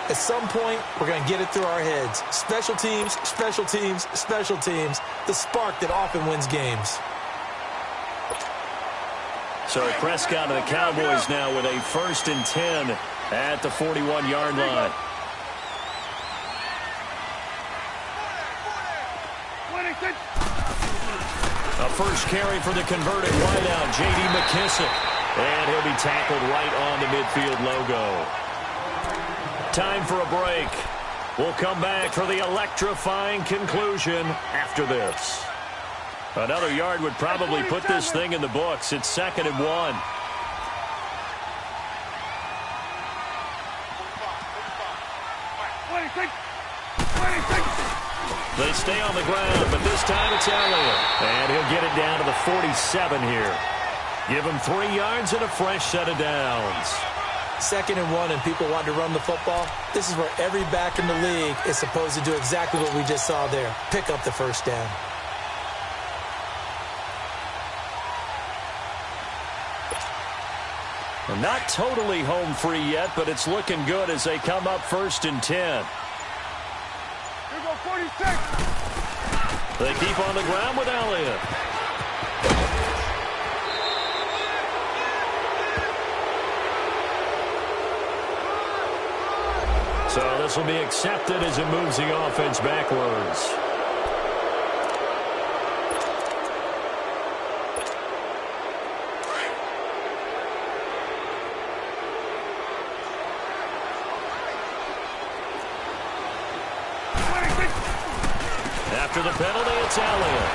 At some point, we're going to get it through our heads. Special teams, special teams, special teams. The spark that often wins games. So Prescott and the Cowboys now with a 1st and 10 at the 41-yard line. A first carry for the converted wideout, J.D. McKissick. And he'll be tackled right on the midfield logo. Time for a break. We'll come back for the electrifying conclusion after this. Another yard would probably put this thing in the books. It's 2nd and 1. They stay on the ground, but this time it's Elliott. And he'll get it down to the 47 here. Give him 3 yards and a fresh set of downs. 2nd and 1 and people want to run the football. This is where every back in the league is supposed to do exactly what we just saw there. Pick up the first down. Well, not totally home free yet, but it's looking good as they come up 1st and 10. Here go 46. They keep on the ground with Elliott. So this will be accepted as it moves the offense backwards. After the penalty, it's Elliott.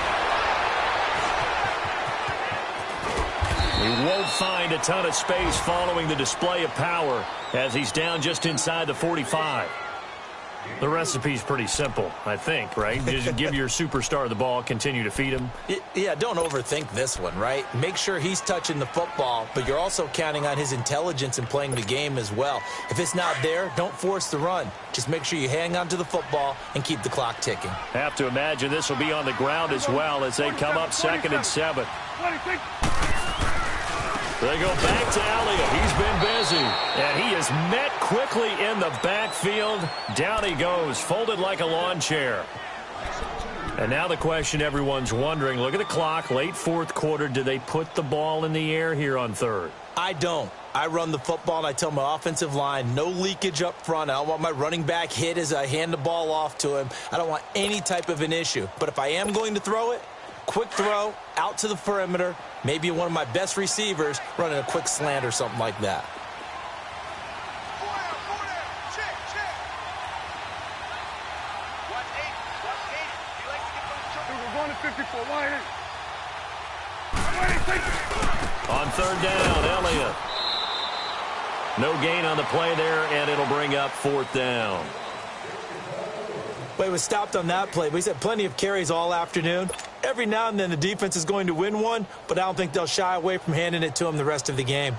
He won't find a ton of space following the display of power as he's down just inside the 45. The recipe's pretty simple, I think, right? Just give your superstar the ball, continue to feed him. Yeah, don't overthink this one, right? Make sure he's touching the football, but you're also counting on his intelligence in playing the game as well. If it's not there, don't force the run. Just make sure you hang on to the football and keep the clock ticking. Have to imagine this will be on the ground as well as they come up 2nd and 7. They go back to Elliott. He's been busy. And he is met quickly in the backfield. Down he goes, folded like a lawn chair. And now the question everyone's wondering, look at the clock, late 4th quarter. Do they put the ball in the air here on 3rd? I don't. I run the football, and I tell my offensive line, no leakage up front. I don't want my running back hit as I hand the ball off to him. I don't want any type of an issue. But if I am going to throw it, quick throw, out to the perimeter, maybe one of my best receivers running a quick slant or something like that. On 3rd down, Elliott. No gain on the play there, and it'll bring up 4th down. Well, he was stopped on that play, but he's had plenty of carries all afternoon. Every now and then the defense is going to win one, but I don't think they'll shy away from handing it to him the rest of the game.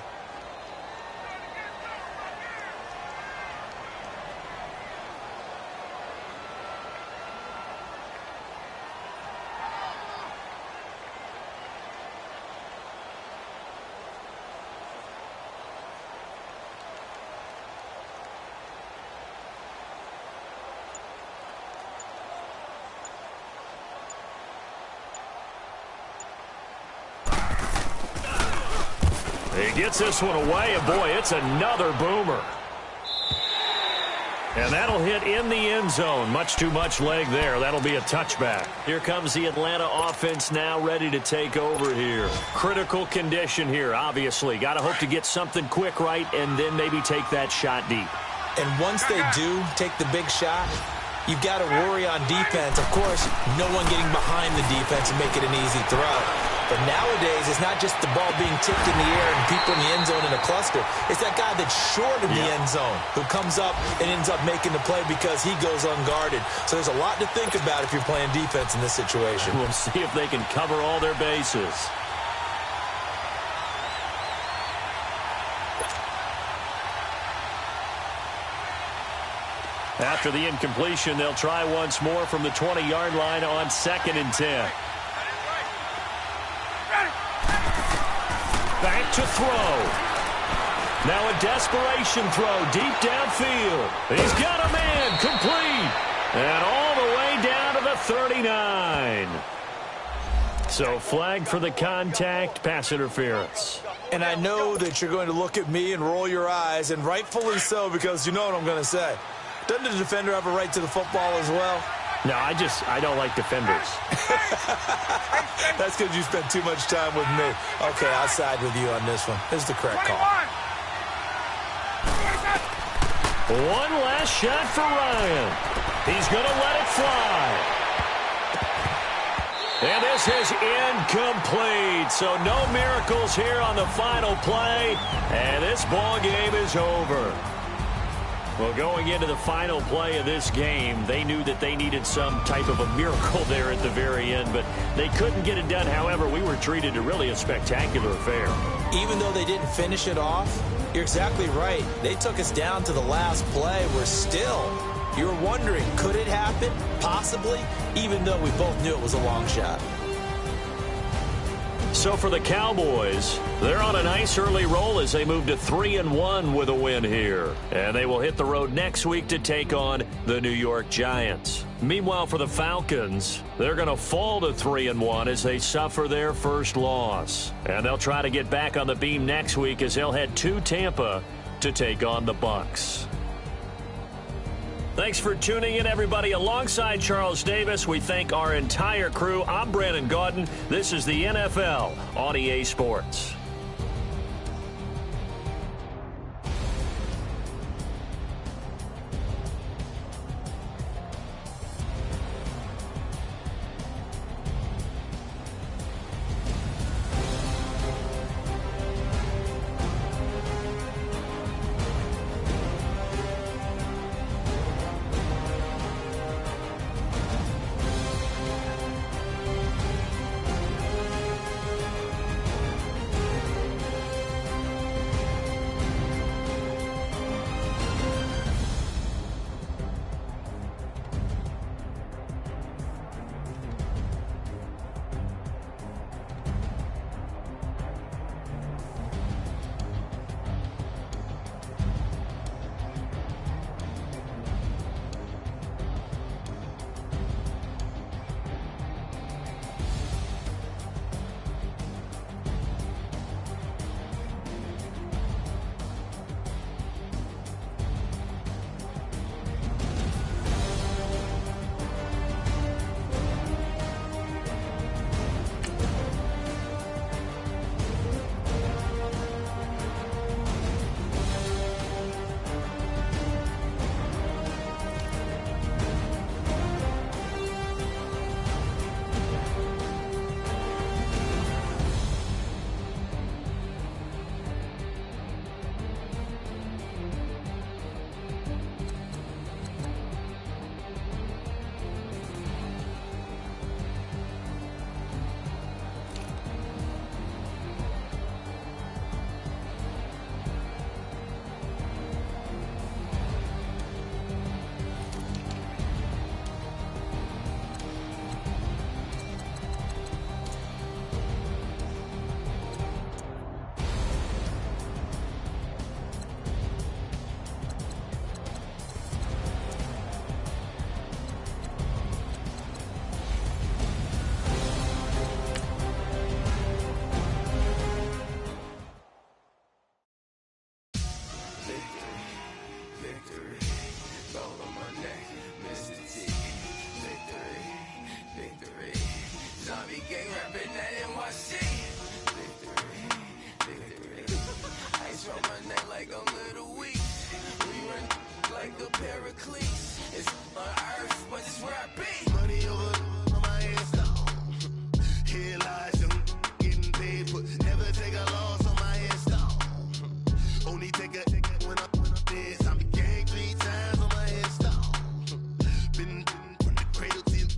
He gets this one away, and boy, it's another boomer. And that'll hit in the end zone. Much too much leg there. That'll be a touchback. Here comes the Atlanta offense now ready to take over here. Critical condition here, obviously. Got to hope to get something quick right and then maybe take that shot deep. And once they do take the big shot, you've got to worry on defense. Of course, no one getting behind the defense and make it an easy throw. But nowadays, it's not just the ball being tipped in the air and people in the end zone in a cluster. It's that guy that's short in the end zone who comes up and ends up making the play because he goes unguarded. So there's a lot to think about if you're playing defense in this situation. We'll see if they can cover all their bases. After the incompletion, they'll try once more from the 20-yard line on 2nd and 10. Back to throw. Now a desperation throw deep downfield. He's got a man complete. And all the way down to the 39. So flag for the contact, pass interference. And I know that you're going to look at me and roll your eyes, and rightfully so, because you know what I'm going to say. Doesn't the defender have a right to the football as well? No, I don't like defenders. That's because you spent too much time with me. Okay, I'll side with you on this one. This is the correct call. One last shot for Ryan. He's going to let it fly. And this is incomplete. So no miracles here on the final play. And this ball game is over. Well, going into the final play of this game, they knew that they needed some type of a miracle there at the very end, but they couldn't get it done. However, we were treated to really a spectacular affair. Even though they didn't finish it off, you're exactly right. They took us down to the last play. We're still, you're wondering, could it happen? Possibly, even though we both knew it was a long shot. So for the Cowboys, they're on a nice early roll as they move to 3-1 with a win here. And they will hit the road next week to take on the New York Giants. Meanwhile, for the Falcons, they're going to fall to 3-1 as they suffer their first loss. And they'll try to get back on the beam next week as they'll head to Tampa to take on the Bucs. Thanks for tuning in, everybody. Alongside Charles Davis, we thank our entire crew. I'm Brandon Gaudin. This is the NFL on EA Sports.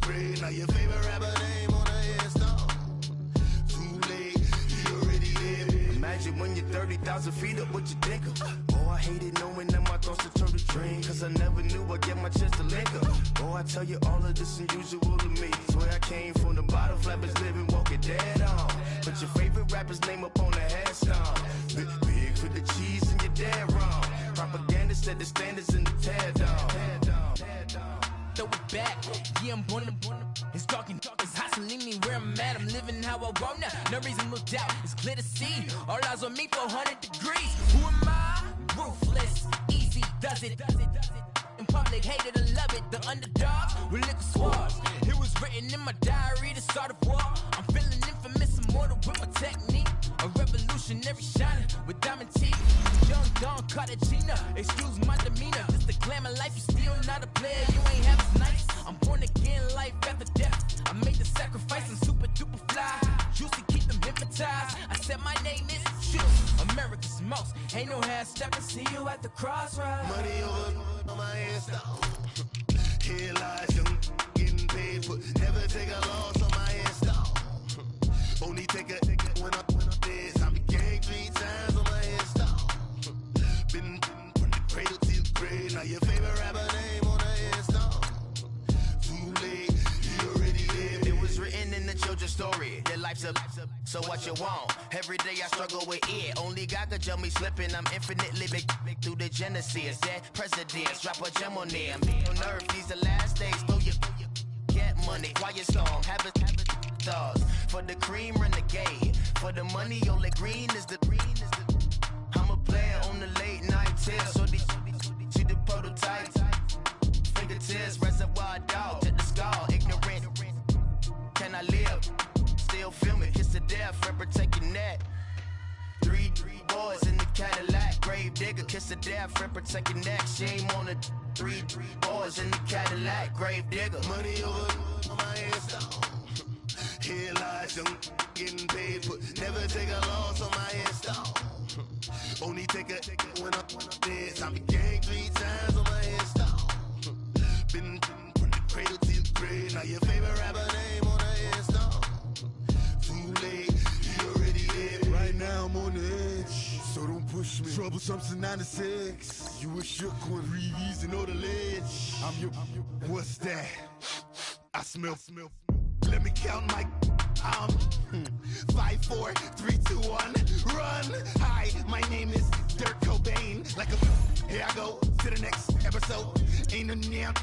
grade. Now your favorite rapper name on the install. Too late, he already there. Imagine when you're 30,000 feet up, what you think of? Oh, I hated knowing that my thoughts would turn to dream, cause I never knew I'd get my chance to link up. Oh, I tell you all of this unusual to me. Swear I came from the bottom, flappers living, walking dead on. Put your favorite rapper's name up on the headstone. Big for the cheese and you're dead wrong. Propaganda set the standards in the tear down. Throw it back, yeah, I'm born to. It's dark, it's hot, so leave me where I'm at. I'm living how I want now, no reasonable doubt. It's clear to see, all eyes on me, 400 degrees. Who am I? Ruthless, easy, does it. In public, hate it or love it. The underdogs with liquor swabs. It was written in my diary to start a war. I'm feeling infamous, immortal with my technique. A revolutionary shining with diamond teeth. Young Don Cartagena, excuse my demeanor. Just the glamour life, you still not a player, you ain't half as nice. I'm born again, life after death. I made the sacrifice, I'm super duper fly. Used to keep them hypnotized. I said my name is Shoot. America's most, ain't no half stepping. See you at the crossroads. Money over on my install. Here lies young, getting paid for. Never take a loss on my install. Only take a when I'm dead. I'm gang 3 times on my install. Been from the cradle to the grave. Now your favorite rapper name on the install. Too late, he already there. It was written in the children's story. Their life's a so what you want? Every day I struggle with it. Only God could jump me slipping. I'm infinitely big through the genesis. Dead presidents, drop a gem on them. On earth, these the last days. Throw your get money. Quiet storm, have it stars. For the cream, renegade. For the money, only green is the. I'm a player on the late night tips. So these see the prototypes. Fingertips, reservoir dog to the skull. Ignorant. Can I live? Still feel me, kiss to death, forever take your neck. Three boys in the Cadillac, grave digger, kiss to death, forever take your neck. Shame on the three boys in the Cadillac, grave digger. Money over on my install. Here lies young, getting paid for. Never take a loss on my install. Only take a when I'm dead. I'm gang 3 times on my install. Been from the cradle to the grave. Now your favorite rapper name on the install. Too late, he already there. Right now I'm on the edge, so don't push me. Troublesome since 96. You a shook one, breathe and know the ledge. I'm your, what's that? I smell. Let me count my 5, 4, 3, 2, 1, run. Hi, my name is Dirk Cobain. Like a, here I go to the next episode. Ain't no damn